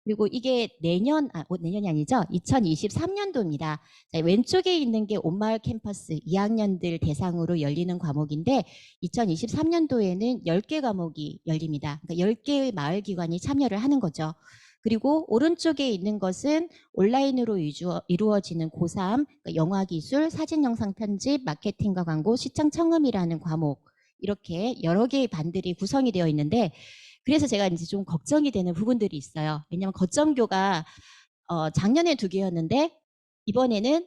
그리고 이게 내년이 아니죠. 2023년도입니다. 왼쪽에 있는 게 온마을 캠퍼스 2학년들 대상으로 열리는 과목인데 2023년도에는 10개 과목이 열립니다. 그러니까 10개의 마을 기관이 참여를 하는 거죠. 그리고 오른쪽에 있는 것은 온라인으로 이루어지는 고3, 그러니까 영화기술, 사진영상 편집, 마케팅과 광고, 시청 청음이라는 과목 이렇게 여러 개의 반들이 구성이 되어 있는데 그래서 제가 이제 좀 걱정이 되는 부분들이 있어요. 왜냐하면 거점교가 작년에 2개였는데 이번에는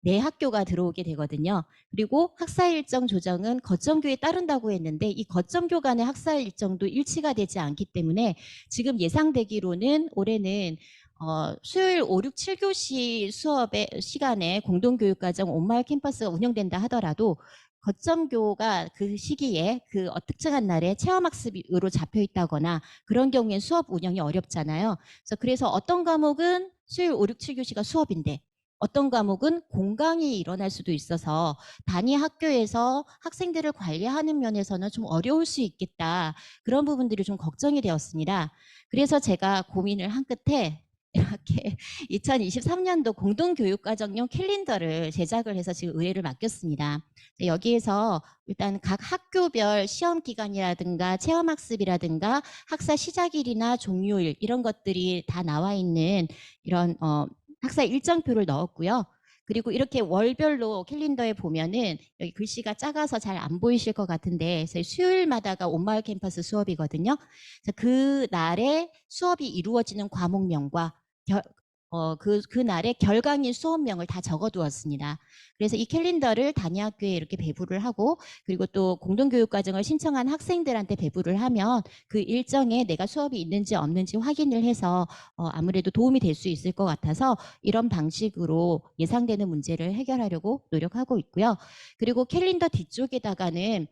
4학교가 들어오게 되거든요. 그리고 학사 일정 조정은 거점교에 따른다고 했는데 이 거점교 간의 학사 일정도 일치가 되지 않기 때문에 지금 예상되기로는 올해는 수요일 5, 6, 7교시 수업의 시간에 공동교육과정 온마을 캠퍼스가 운영된다 하더라도 거점교가 그 시기에 그 특정한 날에 체험학습으로 잡혀 있다거나 그런 경우엔 수업 운영이 어렵잖아요. 그래서 어떤 과목은 수요일 5, 6, 7교시가 수업인데 어떤 과목은 공강이 일어날 수도 있어서 단위 학교에서 학생들을 관리하는 면에서는 좀 어려울 수 있겠다. 그런 부분들이 좀 걱정이 되었습니다. 그래서 제가 고민을 한 끝에 이렇게 2023년도 공동교육과정용 캘린더를 제작을 해서 지금 의뢰를 맡겼습니다. 여기에서 일단 각 학교별 시험 기간이라든가 체험학습이라든가 학사 시작일이나 종료일 이런 것들이 다 나와 있는 이런 학사 일정표를 넣었고요. 그리고 이렇게 월별로 캘린더에 보면은 여기 글씨가 작아서 잘 안 보이실 것 같은데 수요일마다가 온마을 캠퍼스 수업이거든요. 그 날에 수업이 이루어지는 과목명과 그 날의 결강인 수업명을 다 적어두었습니다. 그래서 이 캘린더를 단위 학교에 이렇게 배부를 하고 그리고 또 공동교육과정을 신청한 학생들한테 배부를 하면 그 일정에 내가 수업이 있는지 없는지 확인을 해서 아무래도 도움이 될 수 있을 것 같아서 이런 방식으로 예상되는 문제를 해결하려고 노력하고 있고요. 그리고 캘린더 뒤쪽에다가는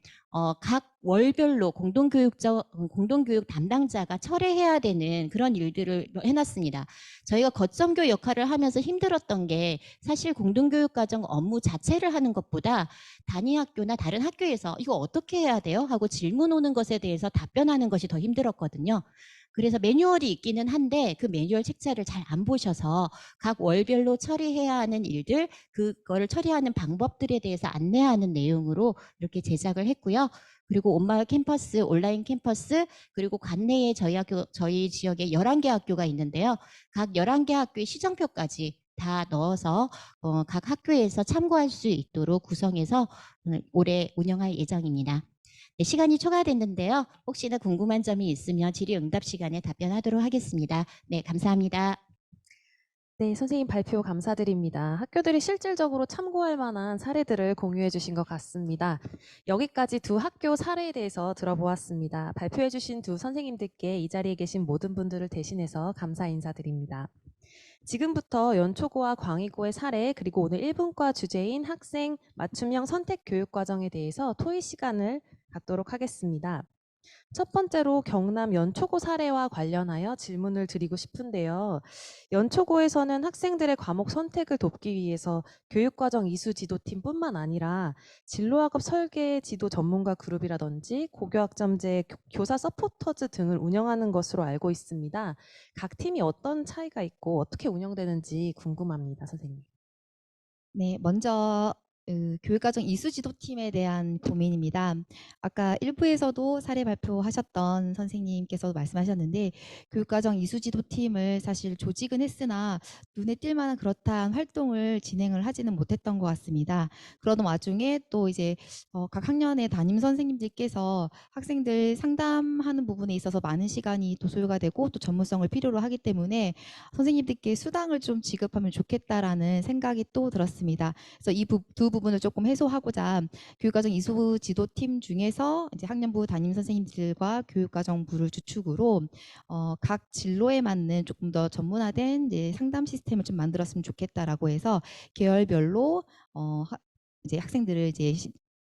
각 월별로 공동교육 담당자가 철회해야 되는 그런 일들을 해놨습니다. 저희가 거점교 역할을 하면서 힘들었던 게 사실 공동교육과정 업무 자체를 하는 것보다 단위 학교나 다른 학교에서 이거 어떻게 해야 돼요? 하고 질문 오는 것에 대해서 답변하는 것이 더 힘들었거든요. 그래서 매뉴얼이 있기는 한데 그 매뉴얼 책자를 잘 안 보셔서 각 월별로 처리해야 하는 일들, 그거를 처리하는 방법들에 대해서 안내하는 내용으로 이렇게 제작을 했고요. 그리고 온마을 캠퍼스, 온라인 캠퍼스, 그리고 관내에 저희 지역에 11개 학교가 있는데요. 각 11개 학교의 시정표까지 다 넣어서 각 학교에서 참고할 수 있도록 구성해서 올해 운영할 예정입니다. 네, 시간이 초과됐는데요. 혹시나 궁금한 점이 있으면 질의응답 시간에 답변하도록 하겠습니다. 네, 감사합니다. 네, 선생님 발표 감사드립니다. 학교들이 실질적으로 참고할 만한 사례들을 공유해 주신 것 같습니다. 여기까지 두 학교 사례에 대해서 들어보았습니다. 발표해 주신 두 선생님들께 이 자리에 계신 모든 분들을 대신해서 감사 인사드립니다. 지금부터 연초고와 광희고의 사례 그리고 오늘 1분과 주제인 학생 맞춤형 선택 교육 과정에 대해서 토의 시간을 갖도록 하겠습니다. 첫 번째로 경남 연초고 사례와 관련하여 질문을 드리고 싶은데요. 연초고에서는 학생들의 과목 선택을 돕기 위해서 교육과정 이수지도팀뿐만 아니라 진로학업 설계 지도 전문가 그룹이라든지 고교학점제 교사 서포터즈 등을 운영하는 것으로 알고 있습니다. 각 팀이 어떤 차이가 있고 어떻게 운영되는지 궁금합니다, 선생님. 네, 먼저 교육과정 이수지도팀에 대한 고민입니다. 아까 1부에서도 사례 발표하셨던 선생님께서 말씀하셨는데 교육과정 이수지도팀을 사실 조직은 했으나 눈에 띌 만한 그렇다한 활동을 진행을 하지는 못했던 것 같습니다. 그러던 와중에 또 이제 각 학년의 담임 선생님들께서 학생들 상담하는 부분에 있어서 많은 시간이 또 소요가 되고 또 전문성을 필요로 하기 때문에 선생님들께 수당을 좀 지급하면 좋겠다라는 생각이 또 들었습니다. 그래서 이 두 부분을 조금 해소하고자 교육과정 이수 지도팀 중에서 이제 학년부 담임 선생님들과 교육과정부를 주축으로 각 진로에 맞는 조금 더 전문화된 이제 상담 시스템을 좀 만들었으면 좋겠다라고 해서 계열별로 이제 학생들을 이제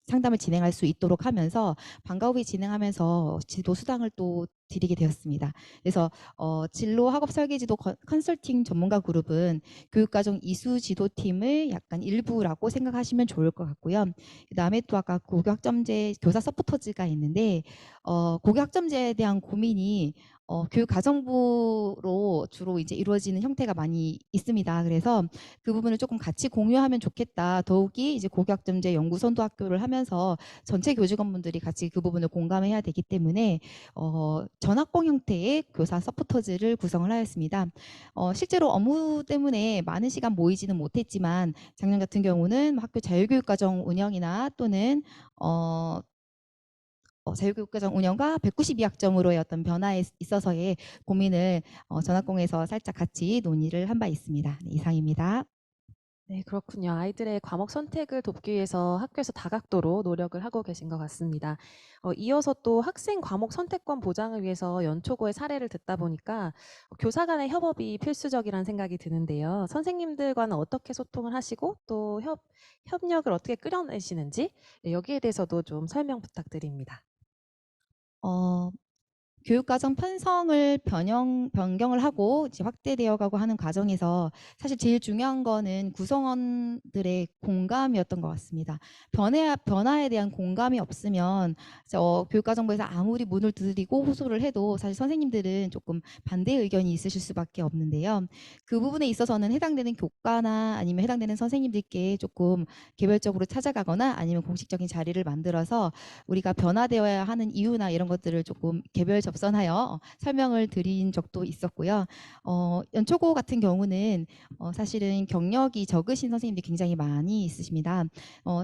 상담을 진행할 수 있도록 하면서 방과 후에 진행하면서 지도 수당을 또 드리게 되었습니다. 그래서 진로 학업 설계지도 컨설팅 전문가 그룹은 교육과정 이수 지도팀의 약간 일부라고 생각하시면 좋을 것 같고요. 그다음에 또 아까 고교학점제 교사 서포터즈가 있는데 고교학점제에 대한 고민이 교육가정부로 주로 이제 이루어지는 형태가 많이 있습니다. 그래서 그 부분을 조금 같이 공유하면 좋겠다. 더욱이 이제 고교학점제 연구선도학교를 하면서 전체 교직원분들이 같이 그 부분을 공감해야 되기 때문에 전학봉 형태의 교사 서포터즈를 구성을 하였습니다. 실제로 업무 때문에 많은 시간 모이지는 못했지만 작년 같은 경우는 학교 자율교육과정 운영이나 또는 자율교육과정 운영과 192학점으로의 어떤 변화에 있어서의 고민을 전학공에서 살짝 같이 논의를 한 바 있습니다. 네, 이상입니다. 네, 그렇군요. 아이들의 과목 선택을 돕기 위해서 학교에서 다각도로 노력을 하고 계신 것 같습니다. 이어서 또 학생 과목 선택권 보장을 위해서 연초고의 사례를 듣다 보니까 교사 간의 협업이 필수적이라는 생각이 드는데요. 선생님들과는 어떻게 소통을 하시고 또 협력을 어떻게 끌어내시는지 여기에 대해서도 좀 설명 부탁드립니다. 교육과정 편성을 변경을 하고 이제 확대되어 가고 하는 과정에서 사실 제일 중요한 거는 구성원들의 공감이었던 것 같습니다. 변화에 대한 공감이 없으면 교육과정부에서 아무리 문을 두드리고 호소를 해도 사실 선생님들은 조금 반대 의견이 있으실 수밖에 없는데요. 그 부분에 있어서는 해당되는 교과나 아니면 해당되는 선생님들께 조금 개별적으로 찾아가거나 아니면 공식적인 자리를 만들어서 우리가 변화되어야 하는 이유나 이런 것들을 조금 개별 접선하여 설명을 드린 적도 있었고요. 연초고 같은 경우는 사실은 경력이 적으신 선생님들이 굉장히 많이 있으십니다.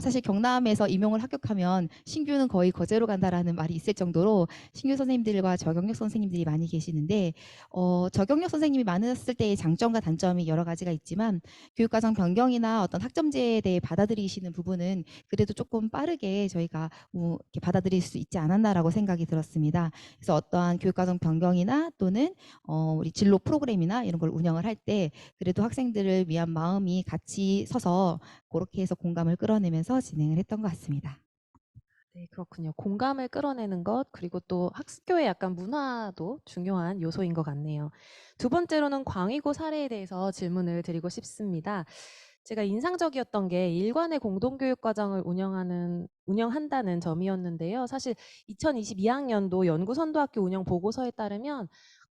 사실 경남에서 임용을 합격하면 신규는 거의 거제로 간다라는 말이 있을 정도로 신규 선생님들과 저경력 선생님들이 많이 계시는데 저경력 선생님이 많았을 때의 장점과 단점이 여러 가지가 있지만 교육과정 변경이나 어떤 학점제에 대해 받아들이시는 부분은 그래도 조금 빠르게 저희가 이렇게 받아들일 수 있지 않았나라고 생각이 들었습니다. 그래서 어떠한 교육과정 변경이나 또는 우리 진로 프로그램이나 이런 걸 운영을 할 때 그래도 학생들을 위한 마음이 같이 서서 그렇게 해서 공감을 끌어내면서 진행을 했던 것 같습니다. 네, 그렇군요. 공감을 끌어내는 것, 그리고 또 학교의 약간 문화도 중요한 요소인 것 같네요. 두 번째로는 광의고 사례에 대해서 질문을 드리고 싶습니다. 제가 인상적이었던 게 일관의 공동교육과정을 운영한다는 점이었는데요. 사실 2022학년도 연구선도학교 운영 보고서에 따르면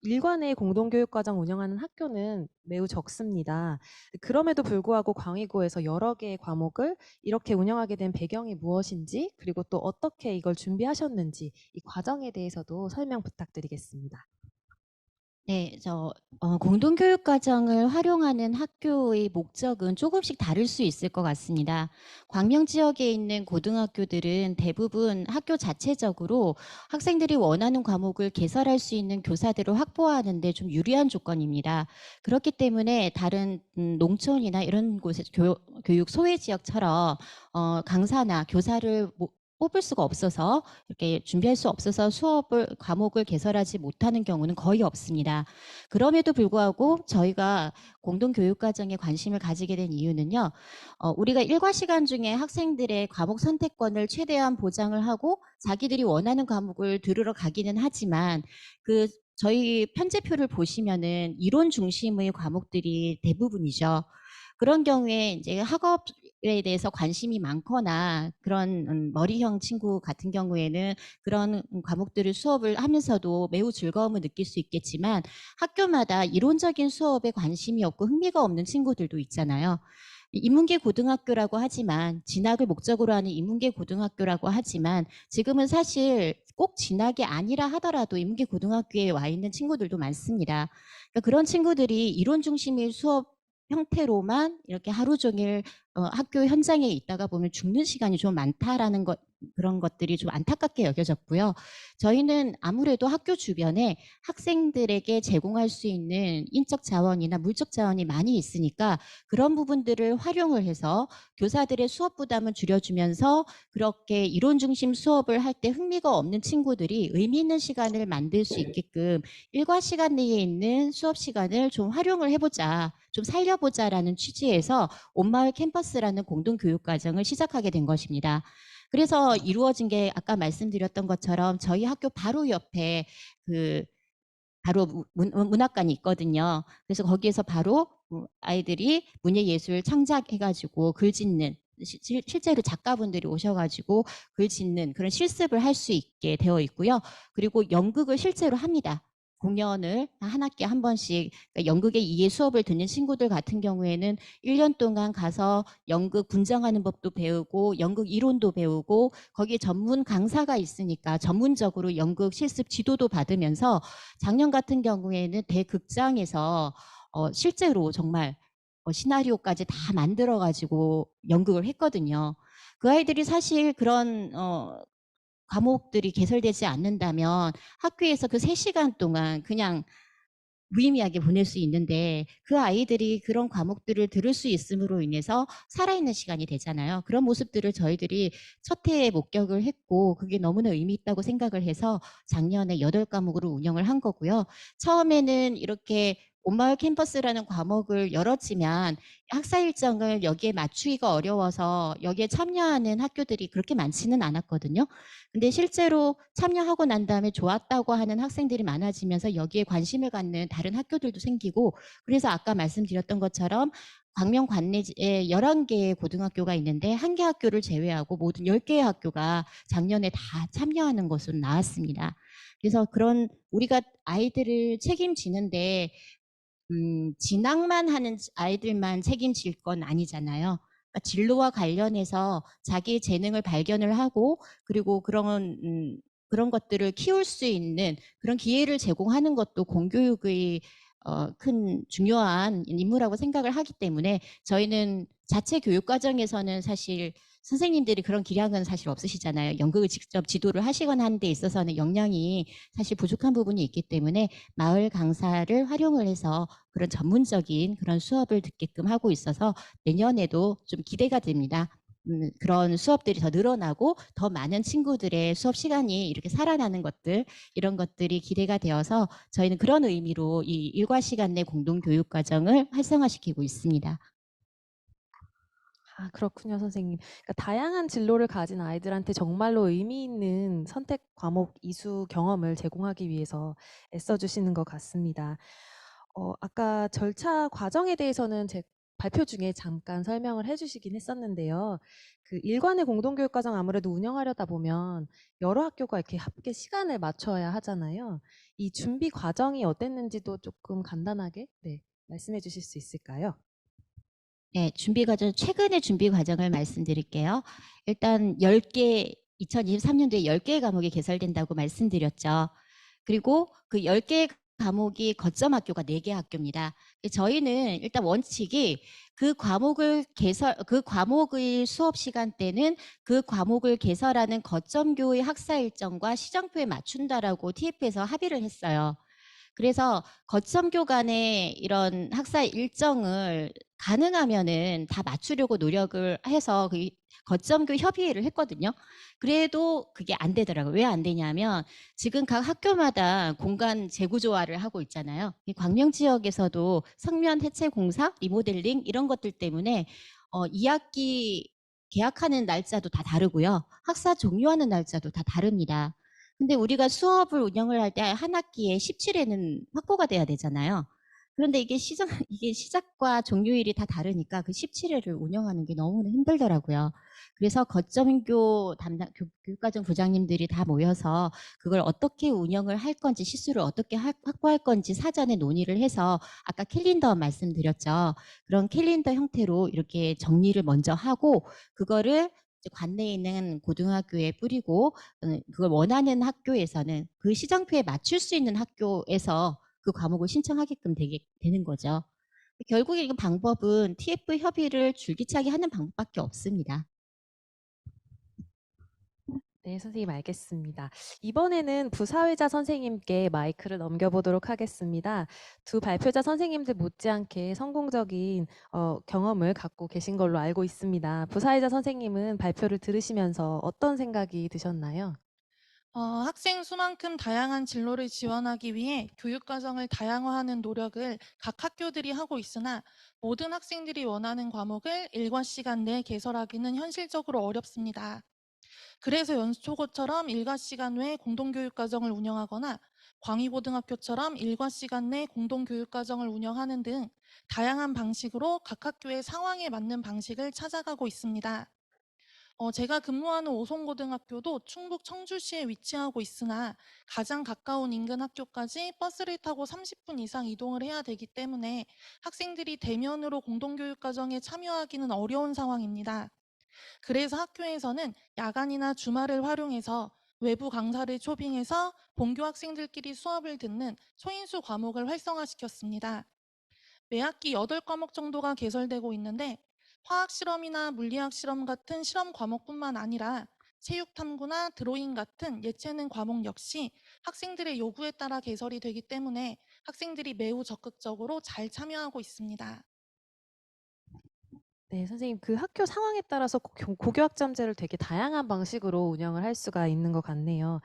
일관의 공동교육과정 운영하는 학교는 매우 적습니다. 그럼에도 불구하고 광의고에서 여러 개의 과목을 이렇게 운영하게 된 배경이 무엇인지, 그리고 또 어떻게 이걸 준비하셨는지 이 과정에 대해서도 설명 부탁드리겠습니다. 네, 공동교육과정을 활용하는 학교의 목적은 조금씩 다를 수 있을 것 같습니다. 광명 지역에 있는 고등학교들은 대부분 학교 자체적으로 학생들이 원하는 과목을 개설할 수 있는 교사들을 확보하는 데 좀 유리한 조건입니다. 그렇기 때문에 다른 농촌이나 이런 곳에 교육 소외 지역처럼 강사나 교사를 뽑을 수가 없어서 이렇게 준비할 수 없어서 과목을 개설하지 못하는 경우는 거의 없습니다. 그럼에도 불구하고 저희가 공동교육과정에 관심을 가지게 된 이유는요. 우리가 일과 시간 중에 학생들의 과목 선택권을 최대한 보장을 하고 자기들이 원하는 과목을 들으러 가기는 하지만 저희 편제표를 보시면은 이론 중심의 과목들이 대부분이죠. 그런 경우에 이제 학업에 대해서 관심이 많거나 그런 머리형 친구 같은 경우에는 그런 과목들을 수업을 하면서도 매우 즐거움을 느낄 수 있겠지만 학교마다 이론적인 수업에 관심이 없고 흥미가 없는 친구들도 있잖아요. 인문계 고등학교라고 하지만 진학을 목적으로 하는 인문계 고등학교라고 하지만 지금은 사실 꼭 진학이 아니라 하더라도 인문계 고등학교에 와 있는 친구들도 많습니다. 그러니까 그런 친구들이 이론 중심의 수업 형태로만 이렇게 하루 종일 학교 현장에 있다가 보면 죽는 시간이 좀 많다라는 것, 그런 것들이 좀 안타깝게 여겨졌고요. 저희는 아무래도 학교 주변에 학생들에게 제공할 수 있는 인적 자원이나 물적 자원이 많이 있으니까 그런 부분들을 활용을 해서 교사들의 수업 부담을 줄여주면서 그렇게 이론 중심 수업을 할 때 흥미가 없는 친구들이 의미 있는 시간을 만들 수 있게끔 일과 시간 내에 있는 수업 시간을 좀 활용을 해보자, 좀 살려보자라는 취지에서 온마을 캠퍼스라는 공동교육과정을 시작하게 된 것입니다. 그래서 이루어진 게 아까 말씀드렸던 것처럼 저희 학교 바로 옆에 그 바로 문학관이 있거든요. 그래서 거기에서 바로 아이들이 문예예술 창작해가지고 글 짓는, 실제로 작가분들이 오셔가지고 글 짓는 그런 실습을 할 수 있게 되어 있고요. 그리고 연극을 실제로 합니다. 공연을 한 학기에 한 번씩, 그러니까 연극의 이해 수업을 듣는 친구들 같은 경우에는 1년 동안 가서 연극 분장하는 법도 배우고 연극 이론도 배우고 거기에 전문 강사가 있으니까 전문적으로 연극 실습 지도도 받으면서 작년 같은 경우에는 대극장에서 실제로 정말 시나리오까지 다 만들어 가지고 연극을 했거든요. 그 아이들이 사실 그런 과목들이 개설되지 않는다면 학교에서 그 3시간 동안 그냥 무의미하게 보낼 수 있는데 그 아이들이 그런 과목들을 들을 수 있음으로 인해서 살아있는 시간이 되잖아요. 그런 모습들을 저희들이 첫 해에 목격을 했고 그게 너무나 의미 있다고 생각을 해서 작년에 8과목으로 운영을 한 거고요. 처음에는 이렇게 온마을 캠퍼스라는 과목을 열었지만 학사 일정을 여기에 맞추기가 어려워서 여기에 참여하는 학교들이 그렇게 많지는 않았거든요. 근데 실제로 참여하고 난 다음에 좋았다고 하는 학생들이 많아지면서 여기에 관심을 갖는 다른 학교들도 생기고 그래서 아까 말씀드렸던 것처럼 광명 관내에 11개의 고등학교가 있는데 1개 학교를 제외하고 모든 10개의 학교가 작년에 다 참여하는 것으로 나왔습니다. 그래서 그런 우리가 아이들을 책임지는데 진학만 하는 아이들만 책임질 건 아니잖아요. 그러니까 진로와 관련해서 자기의 재능을 발견을 하고 그리고 그런 것들을 키울 수 있는 그런 기회를 제공하는 것도 공교육의 큰 중요한 임무라고 생각을 하기 때문에 저희는 자체 교육 과정에서는 사실 선생님들이 그런 기량은 사실 없으시잖아요. 연극을 직접 지도를 하시거나 하는 데 있어서는 역량이 사실 부족한 부분이 있기 때문에 마을 강사를 활용을 해서 그런 전문적인 그런 수업을 듣게끔 하고 있어서 내년에도 좀 기대가 됩니다. 그런 수업들이 더 늘어나고 더 많은 친구들의 수업 시간이 이렇게 살아나는 것들 이런 것들이 기대가 되어서 저희는 그런 의미로 이 일과 시간 내 공동교육과정을 활성화시키고 있습니다. 아, 그렇군요, 선생님. 그러니까 다양한 진로를 가진 아이들한테 정말로 의미 있는 선택 과목 이수 경험을 제공하기 위해서 애써주시는 것 같습니다. 아까 절차 과정에 대해서는 제 발표 중에 잠깐 설명을 해주시긴 했었는데요. 그 일관의 공동교육과정 아무래도 운영하려다 보면 여러 학교가 이렇게 함께 시간을 맞춰야 하잖아요. 이 준비 과정이 어땠는지도 조금 간단하게 말씀해 주실 수 있을까요? 네, 최근의 준비 과정을 말씀드릴게요. 일단 10개, 2023년도에 10개의 과목이 개설된다고 말씀드렸죠. 그리고 그 10개의 과목이 거점 학교가 4개 학교입니다. 저희는 일단 원칙이 그 과목의 수업 시간대는 그 과목을 개설하는 거점교의 학사 일정과 시정표에 맞춘다라고 TF에서 합의를 했어요. 그래서 거점교 간의 이런 학사 일정을 가능하면은 다 맞추려고 노력을 해서 그 거점교 협의회를 했거든요. 그래도 그게 안 되더라고요. 왜 안 되냐면 지금 각 학교마다 공간 재구조화를 하고 있잖아요. 이 광명 지역에서도 성면 해체 공사, 리모델링 이런 것들 때문에 2학기 개학하는 날짜도 다 다르고요. 학사 종료하는 날짜도 다 다릅니다. 근데 우리가 수업을 운영을 할 때 한 학기에 17회는 확보가 돼야 되잖아요. 그런데 이게 시작과 종료일이 다 다르니까 그 17회를 운영하는 게 너무나 힘들더라고요. 그래서 거점교 담당 교육과정 부장님들이 다 모여서 그걸 어떻게 운영을 할 건지 시수를 어떻게 확보할 건지 사전에 논의를 해서 아까 캘린더 말씀드렸죠. 그런 캘린더 형태로 이렇게 정리를 먼저 하고 그거를 관내에 있는 고등학교에 뿌리고 그걸 원하는 학교에서는 그 시정표에 맞출 수 있는 학교에서 그 과목을 신청하게끔 되는 거죠. 결국에 이 방법은 TF 협의를 줄기차게 하는 방법밖에 없습니다. 네, 선생님 알겠습니다. 이번에는 부사회자 선생님께 마이크를 넘겨보도록 하겠습니다. 두 발표자 선생님들 못지않게 성공적인 경험을 갖고 계신 걸로 알고 있습니다. 부사회자 선생님은 발표를 들으시면서 어떤 생각이 드셨나요? 학생 수만큼 다양한 진로를 지원하기 위해 교육과정을 다양화하는 노력을 각 학교들이 하고 있으나 모든 학생들이 원하는 과목을 일과 시간 내에 개설하기는 현실적으로 어렵습니다. 그래서 연초고처럼 일과 시간 외에 공동교육과정을 운영하거나 광희고등학교처럼 일과 시간 내 공동교육과정을 운영하는 등 다양한 방식으로 각 학교의 상황에 맞는 방식을 찾아가고 있습니다. 제가 근무하는 오송고등학교도 충북 청주시에 위치하고 있으나 가장 가까운 인근 학교까지 버스를 타고 30분 이상 이동을 해야 되기 때문에 학생들이 대면으로 공동교육과정에 참여하기는 어려운 상황입니다. 그래서 학교에서는 야간이나 주말을 활용해서 외부 강사를 초빙해서 본교 학생들끼리 수업을 듣는 소인수 과목을 활성화시켰습니다. 매 학기 8과목 정도가 개설되고 있는데 화학 실험이나 물리학 실험 같은 실험 과목뿐만 아니라 체육 탐구나 드로잉 같은 예체능 과목 역시 학생들의 요구에 따라 개설이 되기 때문에 학생들이 매우 적극적으로 잘 참여하고 있습니다. 네, 선생님 그 학교 상황에 따라서 고교학점제를 되게 다양한 방식으로 운영을 할 수가 있는 것 같네요.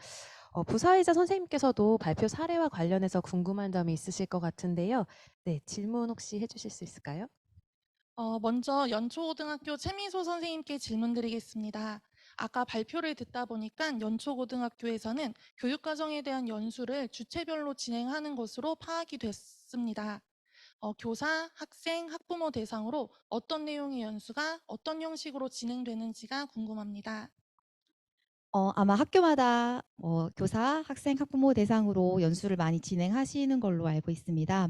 부사회자 선생님께서도 발표 사례와 관련해서 궁금한 점이 있으실 것 같은데요. 네, 질문 혹시 해주실 수 있을까요? 먼저 연초고등학교 최미소 선생님께 질문드리겠습니다. 아까 발표를 듣다 보니까 연초고등학교에서는 교육과정에 대한 연수를 주체별로 진행하는 것으로 파악이 됐습니다. 교사, 학생, 학부모 대상으로 어떤 내용의 연수가 어떤 형식으로 진행되는지가 궁금합니다. 아마 학교마다 교사, 학생, 학부모 대상으로 연수를 많이 진행하시는 걸로 알고 있습니다.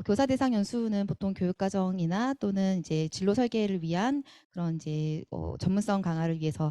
교사 대상 연수는 보통 교육과정이나 또는 이제 진로 설계를 위한 그런 이제 전문성 강화를 위해서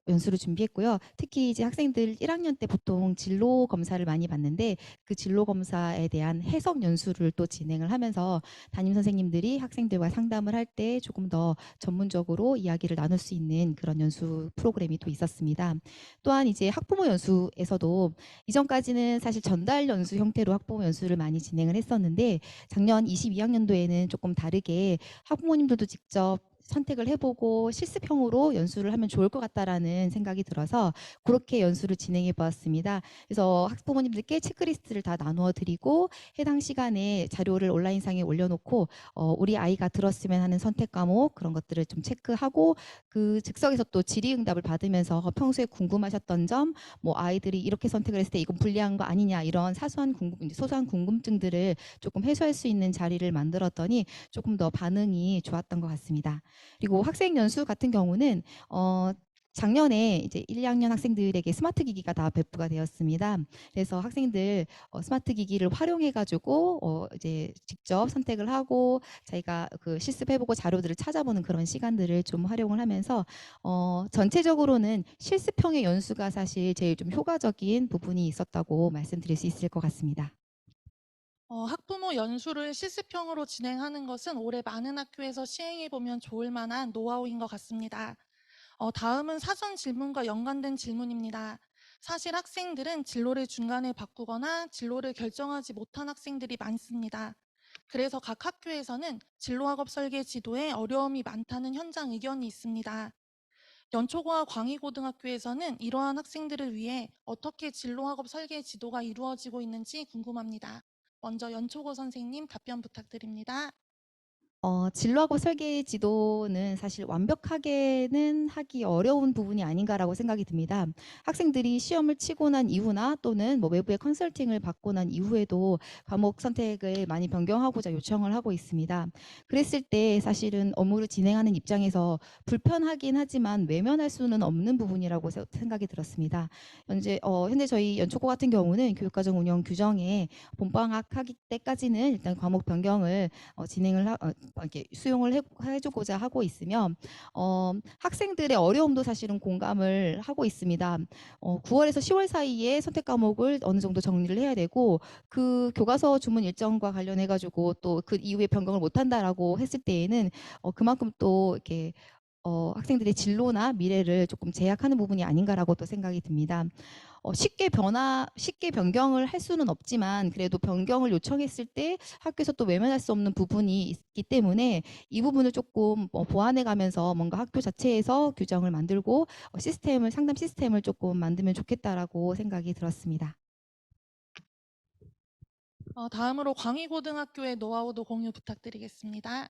연수를 준비했고요. 특히 이제 학생들 1학년 때 보통 진로 검사를 많이 받는데 그 진로 검사에 대한 해석 연수를 또 진행을 하면서 담임 선생님들이 학생들과 상담을 할 때 조금 더 전문적으로 이야기를 나눌 수 있는 그런 연수 프로그램이 또 있었습니다. 또한 이제 학부모 연수에서도 이전까지는 사실 전달 연수 형태로 학부모 연수를 많이 진행을 했었는데 작년 22학년도에는 조금 다르게 학부모님들도 직접 선택을 해보고 실습형으로 연수를 하면 좋을 것 같다라는 생각이 들어서 그렇게 연수를 진행해 보았습니다. 그래서 학부모님들께 체크리스트를 다 나누어 드리고 해당 시간에 자료를 온라인상에 올려놓고 우리 아이가 들었으면 하는 선택 과목 그런 것들을 좀 체크하고 그 즉석에서 또 질의응답을 받으면서 평소에 궁금하셨던 점, 뭐 아이들이 이렇게 선택을 했을 때 이건 불리한 거 아니냐 이런 소소한 궁금증들을 조금 해소할 수 있는 자리를 만들었더니 조금 더 반응이 좋았던 것 같습니다. 그리고 학생 연수 같은 경우는 작년에 이제 1, 2학년 학생들에게 스마트 기기가 다 배부가 되었습니다. 그래서 학생들 스마트 기기를 활용해 가지고 이제 직접 선택을 하고 자기가 그 실습해보고 자료들을 찾아보는 그런 시간들을 좀 활용을 하면서 전체적으로는 실습형의 연수가 사실 제일 좀 효과적인 부분이 있었다고 말씀드릴 수 있을 것 같습니다. 학부모 연수를 실습형으로 진행하는 것은 올해 많은 학교에서 시행해 보면 좋을 만한 노하우인 것 같습니다. 다음은 사전 질문과 연관된 질문입니다. 사실 학생들은 진로를 중간에 바꾸거나 진로를 결정하지 못한 학생들이 많습니다. 그래서 각 학교에서는 진로학업 설계 지도에 어려움이 많다는 현장 의견이 있습니다. 연초고와 광희고등학교에서는 이러한 학생들을 위해 어떻게 진로학업 설계 지도가 이루어지고 있는지 궁금합니다. 먼저 연초고 선생님 답변 부탁드립니다. 진로학업 설계 지도는 사실 완벽하게는 하기 어려운 부분이 아닌가라고 생각이 듭니다. 학생들이 시험을 치고 난 이후나 또는 뭐 외부의 컨설팅을 받고 난 이후에도 과목 선택을 많이 변경하고자 요청을 하고 있습니다. 그랬을 때 사실은 업무를 진행하는 입장에서 불편하긴 하지만 외면할 수는 없는 부분이라고 생각이 들었습니다. 현재 저희 연초고 같은 경우는 교육과정 운영 규정에 본방학 하기 때까지는 일단 과목 변경을 이렇게 수용을 해주고자 하고 있으며 학생들의 어려움도 사실은 공감을 하고 있습니다. 9월에서 10월 사이에 선택 과목을 어느 정도 정리를 해야 되고 그 교과서 주문 일정과 관련해 가지고 또 그 이후에 변경을 못한다라고 했을 때에는 그만큼 또 이렇게 학생들의 진로나 미래를 조금 제약하는 부분이 아닌가라고 또 생각이 듭니다. 쉽게 변경을 할 수는 없지만 그래도 변경을 요청했을 때 학교에서 또 외면할 수 없는 부분이 있기 때문에 이 부분을 조금 보완해 가면서 뭔가 학교 자체에서 규정을 만들고 상담 시스템을 조금 만들면 좋겠다라고 생각이 들었습니다. 다음으로 광희고등학교의 노하우도 공유 부탁드리겠습니다.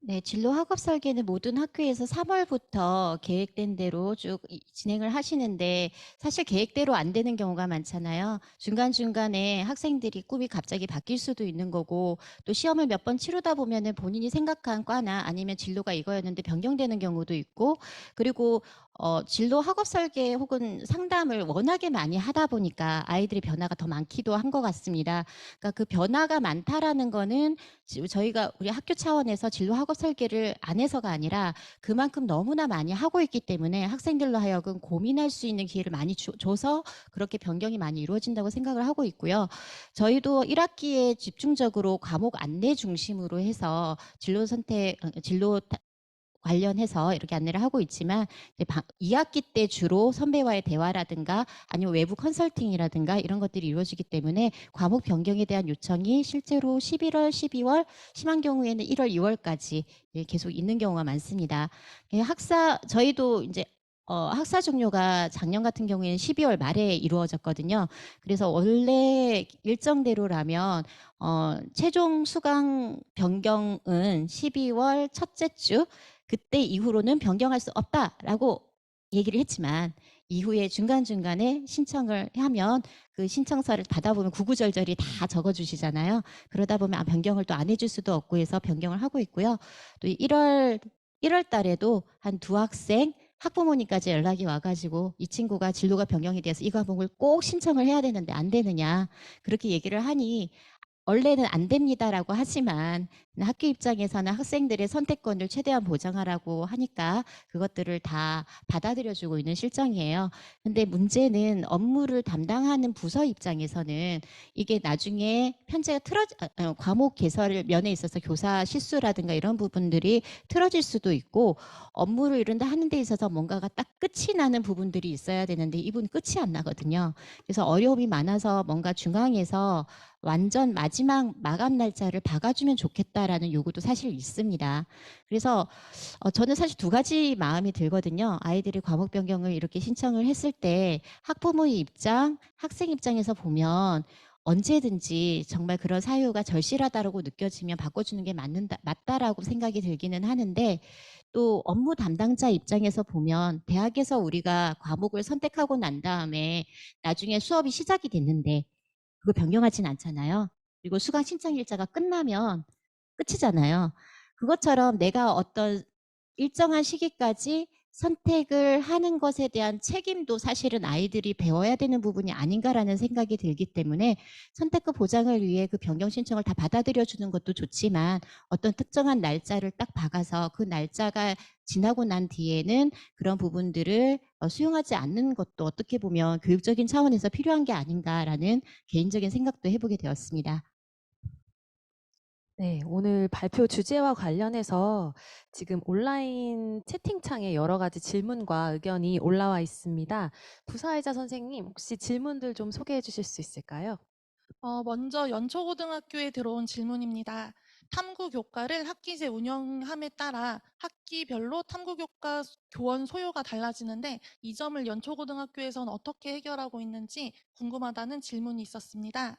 네, 진로 학업 설계는 모든 학교에서 3월부터 계획된 대로 쭉 진행을 하시는데 사실 계획대로 안 되는 경우가 많잖아요. 중간중간에 학생들이 꿈이 갑자기 바뀔 수도 있는 거고 또 시험을 몇 번 치르다 보면은 본인이 생각한 과나 아니면 진로가 이거였는데 변경되는 경우도 있고 그리고 진로 학업 설계 혹은 상담을 워낙에 많이 하다 보니까 아이들의 변화가 더 많기도 한 것 같습니다. 그러니까 그 변화가 많다라는 거는 저희가 우리 학교 차원에서 진로 학업 설계를 안 해서가 아니라 그만큼 너무나 많이 하고 있기 때문에 학생들로 하여금 고민할 수 있는 기회를 많이 줘서 그렇게 변경이 많이 이루어진다고 생각을 하고 있고요. 저희도 1학기에 집중적으로 과목 안내 중심으로 해서 진로 관련해서 이렇게 안내를 하고 있지만 이제 2학기 때 주로 선배와의 대화라든가 아니면 외부 컨설팅이라든가 이런 것들이 이루어지기 때문에 과목 변경에 대한 요청이 실제로 11월, 12월, 심한 경우에는 1월, 2월까지 계속 있는 경우가 많습니다. 저희도 이제 학사 종료가 작년 같은 경우에는 12월 말에 이루어졌거든요. 그래서 원래 일정대로라면 최종 수강 변경은 12월 첫째 주 그때 이후로는 변경할 수 없다라고 얘기를 했지만 이후에 중간중간에 신청을 하면 그 신청서를 받아보면 구구절절히 다 적어주시잖아요. 그러다 보면 변경을 또 안 해줄 수도 없고 해서 변경을 하고 있고요. 또 1월 달에도 한 2학생 학부모님까지 연락이 와가지고 이 친구가 진로가 변경이 돼서 이 과목을 꼭 신청을 해야 되는데 안 되느냐 그렇게 얘기를 하니 원래는 안 됩니다라고 하지만 학교 입장에서는 학생들의 선택권을 최대한 보장하라고 하니까 그것들을 다 받아들여주고 있는 실정이에요. 근데 문제는 업무를 담당하는 부서 입장에서는 이게 나중에 편제가 과목 개설 면에 있어서 교사 실수라든가 이런 부분들이 틀어질 수도 있고 업무를 이룬다 하는 데 있어서 뭔가가 딱 끝이 나는 부분들이 있어야 되는데 이분 끝이 안 나거든요. 그래서 어려움이 많아서 뭔가 중앙에서 완전 마지막 마감 날짜를 박아주면 좋겠다라는 요구도 사실 있습니다. 그래서 저는 사실 두 가지 마음이 들거든요. 아이들이 과목 변경을 이렇게 신청을 했을 때 학부모의 입장, 학생 입장에서 보면 언제든지 정말 그런 사유가 절실하다고 느껴지면 바꿔주는 게 맞다라고 생각이 들기는 하는데 또 업무 담당자 입장에서 보면 대학에서 우리가 과목을 선택하고 난 다음에 나중에 수업이 시작이 됐는데 그거 변경하진 않잖아요. 그리고 수강 신청 일자가 끝나면 끝이잖아요. 그것처럼 내가 어떤 일정한 시기까지 선택을 하는 것에 대한 책임도 사실은 아이들이 배워야 되는 부분이 아닌가라는 생각이 들기 때문에 선택과 보장을 위해 그 변경 신청을 다 받아들여 주는 것도 좋지만 어떤 특정한 날짜를 딱 박아서 그 날짜가 지나고 난 뒤에는 그런 부분들을 수용하지 않는 것도 어떻게 보면 교육적인 차원에서 필요한 게 아닌가라는 개인적인 생각도 해보게 되었습니다. 네, 오늘 발표 주제와 관련해서 지금 온라인 채팅창에 여러 가지 질문과 의견이 올라와 있습니다. 부사회자 선생님, 혹시 질문들 좀 소개해 주실 수 있을까요? 먼저 연초고등학교에 들어온 질문입니다. 탐구교과를 학기제 운영함에 따라 학기별로 탐구교과 교원 소요가 달라지는데 이 점을 연초고등학교에서는 어떻게 해결하고 있는지 궁금하다는 질문이 있었습니다.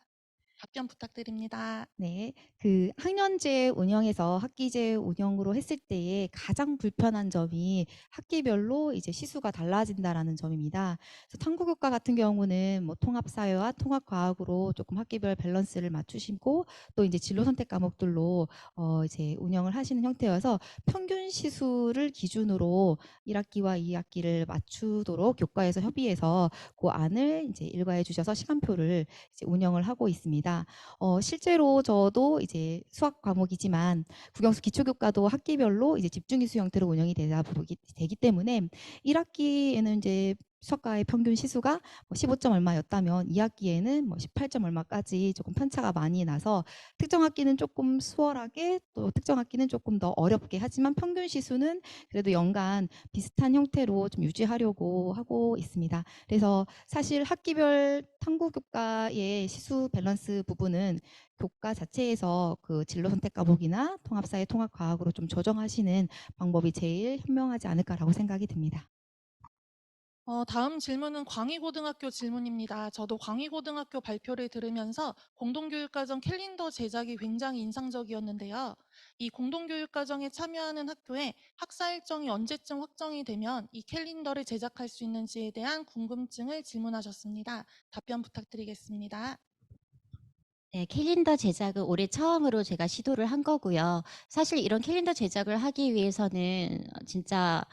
답변 부탁드립니다. 네, 그 학년제 운영에서 학기제 운영으로 했을 때에 가장 불편한 점이 학기별로 이제 시수가 달라진다라는 점입니다. 그래서 탐구교과 같은 경우는 뭐 통합사회와 통합과학으로 조금 학기별 밸런스를 맞추시고 또 이제 진로 선택 과목들로 이제 운영을 하시는 형태여서 평균 시수를 기준으로 1학기와 2학기를 맞추도록 교과에서 협의해서 그 안을 이제 일과해 주셔서 시간표를 이제 운영을 하고 있습니다. 있습니다. 실제로 저도 이제 수학 과목이지만 국영수 기초교과도 학기별로 이제 집중이수 형태로 운영이 되기 때문에 1학기에는 이제 수학과의 평균 시수가 15점 얼마였다면 2학기에는 18점 얼마까지 조금 편차가 많이 나서 특정 학기는 조금 수월하게 또 특정 학기는 조금 더 어렵게 하지만 평균 시수는 그래도 연간 비슷한 형태로 좀 유지하려고 하고 있습니다. 그래서 사실 학기별 탐구 교과의 시수 밸런스 부분은 교과 자체에서 그 진로 선택 과목이나 통합사회 통합과학으로 좀 조정하시는 방법이 제일 현명하지 않을까라고 생각이 듭니다. 다음 질문은 광희고등학교 질문입니다. 저도 광희고등학교 발표를 들으면서 공동교육과정 캘린더 제작이 굉장히 인상적이었는데요. 이 공동교육과정에 참여하는 학교에 학사 일정이 언제쯤 확정이 되면 이 캘린더를 제작할 수 있는지에 대한 궁금증을 질문하셨습니다. 답변 부탁드리겠습니다. 네, 캘린더 제작은 올해 처음으로 제가 시도를 한 거고요. 사실 이런 캘린더 제작을 하기 위해서는 진짜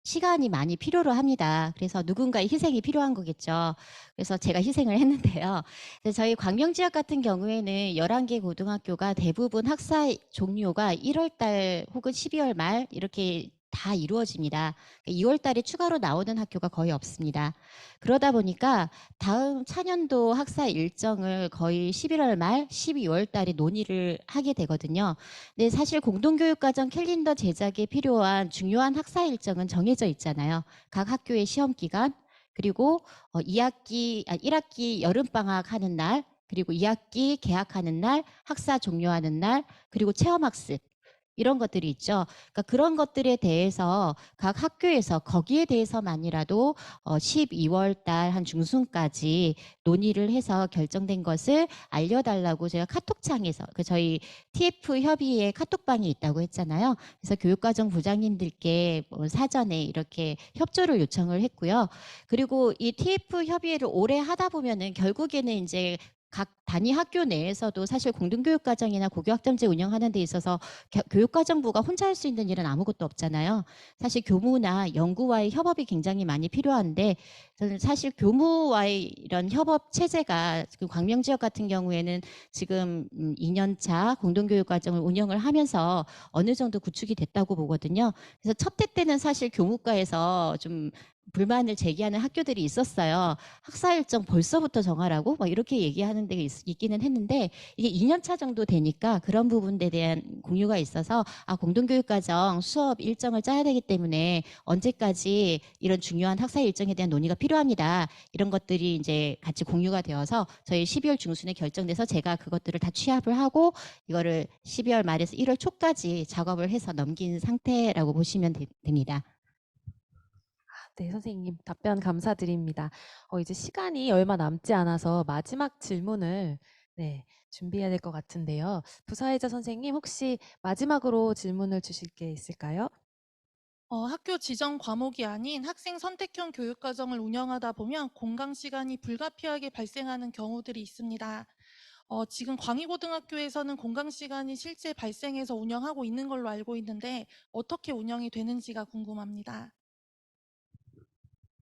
시간이 많이 필요로 합니다. 그래서 누군가의 희생이 필요한 거겠죠. 그래서 제가 희생을 했는데요. 그래서 저희 광명 지역 같은 경우에는 11개 고등학교가 대부분 학사 종료가 1월 달 혹은 12월 말 이렇게 다 이루어집니다. 2월 달에 추가로 나오는 학교가 거의 없습니다. 그러다 보니까 다음 차년도 학사 일정을 거의 11월 말, 12월 달에 논의를 하게 되거든요. 근데 사실 공동교육과정 캘린더 제작에 필요한 중요한 학사 일정은 정해져 있잖아요. 각 학교의 시험 기간, 그리고 1학기 여름방학 하는 날, 그리고 2학기 개학하는 날, 학사 종료하는 날, 그리고 체험학습. 이런 것들이 있죠. 그러니까 그런 것들에 대해서 각 학교에서 거기에 대해서만이라도 12월 달 한 중순까지 논의를 해서 결정된 것을 알려달라고 제가 카톡창에서 저희 TF 협의회 카톡방이 있다고 했잖아요. 그래서 교육과정 부장님들께 사전에 이렇게 협조를 요청을 했고요. 그리고 이 TF 협의회를 오래 하다 보면은 결국에는 이제 각 단위 학교 내에서도 사실 공동교육과정이나 고교학점제 운영하는 데 있어서 교육과정부가 혼자 할 수 있는 일은 아무것도 없잖아요. 사실 교무나 연구와의 협업이 굉장히 많이 필요한데 저는 사실 교무와의 이런 협업 체제가 광명 지역 같은 경우에는 지금 2년차 공동교육과정을 운영을 하면서 어느 정도 구축이 됐다고 보거든요. 그래서 첫 해 때는 사실 교무과에서 좀 불만을 제기하는 학교들이 있었어요. 학사 일정 벌써부터 정하라고 막 이렇게 얘기하는 데가 있기는 했는데 이게 2년차 정도 되니까 그런 부분에 대한 공유가 있어서 공동교육과정 수업 일정을 짜야 되기 때문에 언제까지 이런 중요한 학사 일정에 대한 논의가 필요합니다. 이런 것들이 이제 같이 공유가 되어서 저희 12월 중순에 결정돼서 제가 그것들을 다 취합을 하고 이거를 12월 말에서 1월 초까지 작업을 해서 넘긴 상태라고 보시면 됩니다. 네, 선생님 답변 감사드립니다. 이제 시간이 얼마 남지 않아서 마지막 질문을 준비해야 될 것 같은데요. 부사회자 선생님 혹시 마지막으로 질문을 주실 게 있을까요? 학교 지정 과목이 아닌 학생 선택형 교육과정을 운영하다 보면 공강 시간이 불가피하게 발생하는 경우들이 있습니다. 지금 광희고등학교에서는 공강 시간이 실제 발생해서 운영하고 있는 걸로 알고 있는데 어떻게 운영이 되는지가 궁금합니다.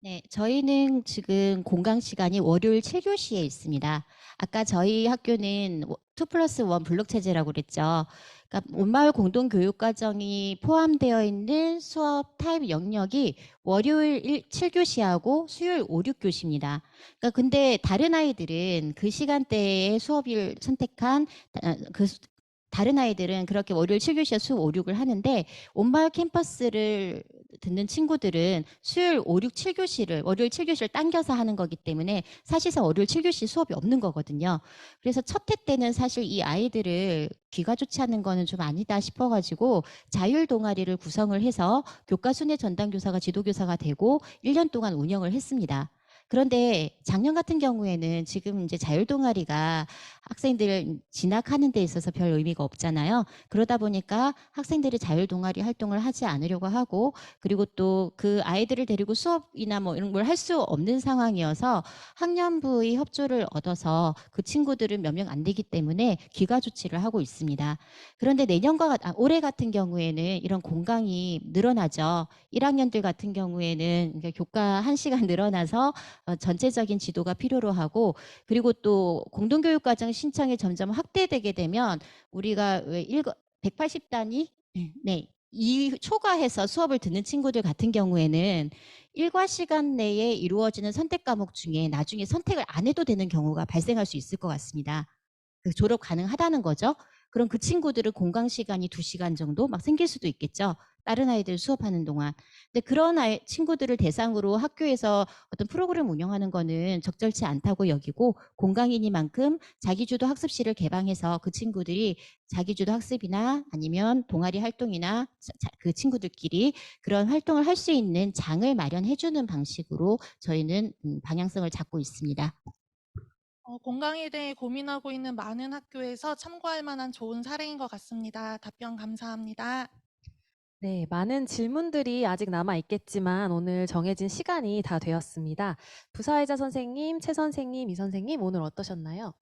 네, 저희는 지금 공강 시간이 월요일 7교시에 있습니다. 아까 저희 학교는 2+1 블록 체제라고 그랬죠. 그러니까 온마을 공동교육과정이 포함되어 있는 수업 타입 영역이 월요일 7교시하고 수요일 5, 6교시입니다. 그러니까 근데 다른 아이들은 그 시간대에 수업을 선택한 다른 아이들은 그렇게 월요일 7교시와 수 5, 6을 하는데 온마을 캠퍼스를 듣는 친구들은 수요일 5, 6, 7교시를 월요일 7교시를 당겨서 하는 거기 때문에 사실상 월요일 7교시 수업이 없는 거거든요. 그래서 첫 해 때는 사실 이 아이들을 귀가 좋지 않은 거는 좀 아니다 싶어가지고 자율 동아리를 구성을 해서 교과순회 전담교사가 지도교사가 되고 1년 동안 운영을 했습니다. 그런데 작년 같은 경우에는 지금 이제 자율 동아리가 학생들 진학하는 데 있어서 별 의미가 없잖아요. 그러다 보니까 학생들이 자율 동아리 활동을 하지 않으려고 하고 그리고 또 그 아이들을 데리고 수업이나 뭐 이런 걸 할 수 없는 상황이어서 학년부의 협조를 얻어서 그 친구들은 몇 명 안 되기 때문에 귀가 조치를 하고 있습니다. 그런데 올해 같은 경우에는 이런 공강이 늘어나죠. 1학년들 같은 경우에는 그러니까 교과 1시간 늘어나서 전체적인 지도가 필요로 하고, 그리고 또 공동교육과정 신청이 점점 확대되게 되면 우리가 왜 180단위 네, 이 초과해서 수업을 듣는 친구들 같은 경우에는 일과 시간 내에 이루어지는 선택 과목 중에 나중에 선택을 안 해도 되는 경우가 발생할 수 있을 것 같습니다. 졸업 가능하다는 거죠. 그럼 그 친구들은 공강 시간이 2시간 정도 막 생길 수도 있겠죠. 다른 아이들 수업하는 동안. 근데 그런 친구들을 대상으로 학교에서 어떤 프로그램 운영하는 거는 적절치 않다고 여기고, 공강이니만큼 자기주도 학습실을 개방해서 그 친구들이 자기주도 학습이나 아니면 동아리 활동이나 그 친구들끼리 그런 활동을 할 수 있는 장을 마련해 주는 방식으로 저희는 방향성을 잡고 있습니다. 공강에 대해 고민하고 있는 많은 학교에서 참고할 만한 좋은 사례인 것 같습니다. 답변 감사합니다. 네, 많은 질문들이 아직 남아 있겠지만 오늘 정해진 시간이 다 되었습니다. 부사회자 선생님, 최 선생님, 이 선생님 오늘 어떠셨나요?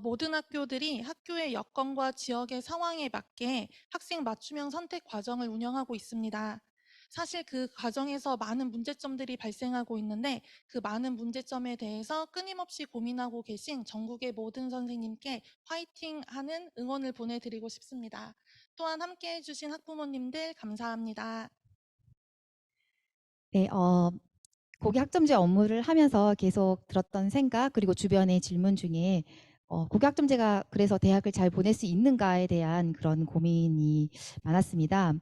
모든 학교들이 학교의 여건과 지역의 상황에 맞게 학생 맞춤형 선택 과정을 운영하고 있습니다. 사실 그 과정에서 많은 문제점들이 발생하고 있는데 그 많은 문제점에 대해서 끊임없이 고민하고 계신 전국의 모든 선생님께 화이팅하는 응원을 보내드리고 싶습니다. 또한 함께 해주신 학부모님들 감사합니다. 네, 고교 학점제 업무를 하면서 계속 들었던 생각, 그리고 주변의 질문 중에 고교 학점제가 그래서 대학을 잘 보낼 수 있는가에 대한 그런 고민이 많았습니다.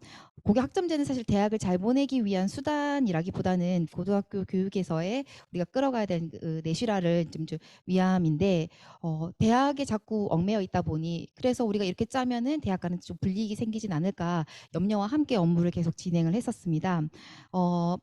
고교 학점제는 사실 대학을 잘 보내기 위한 수단이라기보다는 고등학교 교육에서의 우리가 끌어가야 되는 그 내실화를 좀 위함인데, 대학에 자꾸 얽매여 있다 보니 그래서 우리가 이렇게 짜면은 대학 간에 좀 불이익이 생기진 않을까 염려와 함께 업무를 계속 진행을 했었습니다.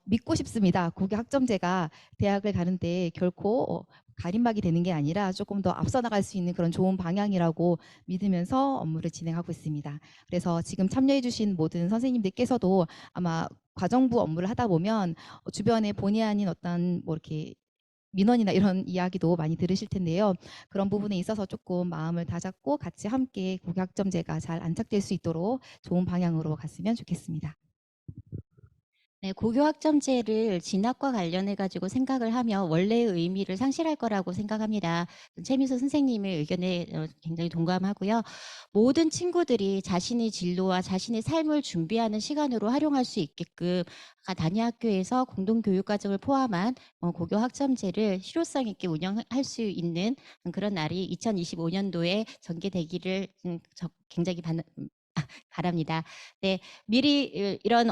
믿고 싶습니다. 고교 학점제가 대학을 가는데 결코 가림막이 되는 게 아니라 조금 더 앞서 나갈 수 있는 그런 좋은 방향이라고 믿으면서 업무를 진행하고 있습니다. 그래서 지금 참여해 주신 모든 선생님들께서도 아마 과정부 업무를 하다 보면 주변에 본의 아닌 어떤 뭐 이렇게 민원이나 이런 이야기도 많이 들으실 텐데요. 그런 부분에 있어서 조금 마음을 다잡고 같이 함께 고교 학점제가 잘 안착될 수 있도록 좋은 방향으로 갔으면 좋겠습니다. 네, 고교 학점제를 진학과 관련해 가지고 생각을 하면 원래의 의미를 상실할 거라고 생각합니다. 최민수 선생님의 의견에 굉장히 동감하고요. 모든 친구들이 자신의 진로와 자신의 삶을 준비하는 시간으로 활용할 수 있게끔 단위 학교에서 공동교육과정을 포함한 고교 학점제를 실효성 있게 운영할 수 있는 그런 날이 2025년도에 전개되기를 굉장히 바랍니다. 네, 미리 이런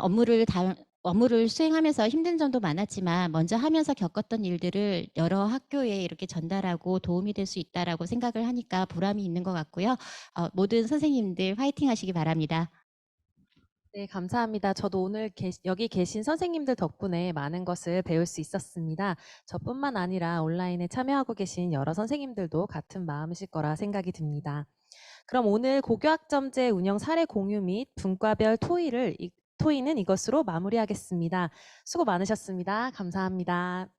업무를 수행하면서 힘든 점도 많았지만 먼저 하면서 겪었던 일들을 여러 학교에 이렇게 전달하고 도움이 될 수 있다라고 생각을 하니까 보람이 있는 것 같고요. 모든 선생님들 화이팅 하시기 바랍니다. 네, 감사합니다. 저도 오늘 여기 계신 선생님들 덕분에 많은 것을 배울 수 있었습니다. 저뿐만 아니라 온라인에 참여하고 계신 여러 선생님들도 같은 마음이실 거라 생각이 듭니다. 그럼 오늘 고교학점제 운영 사례 공유 및 분과별 토의는 이것으로 마무리하겠습니다. 수고 많으셨습니다. 감사합니다.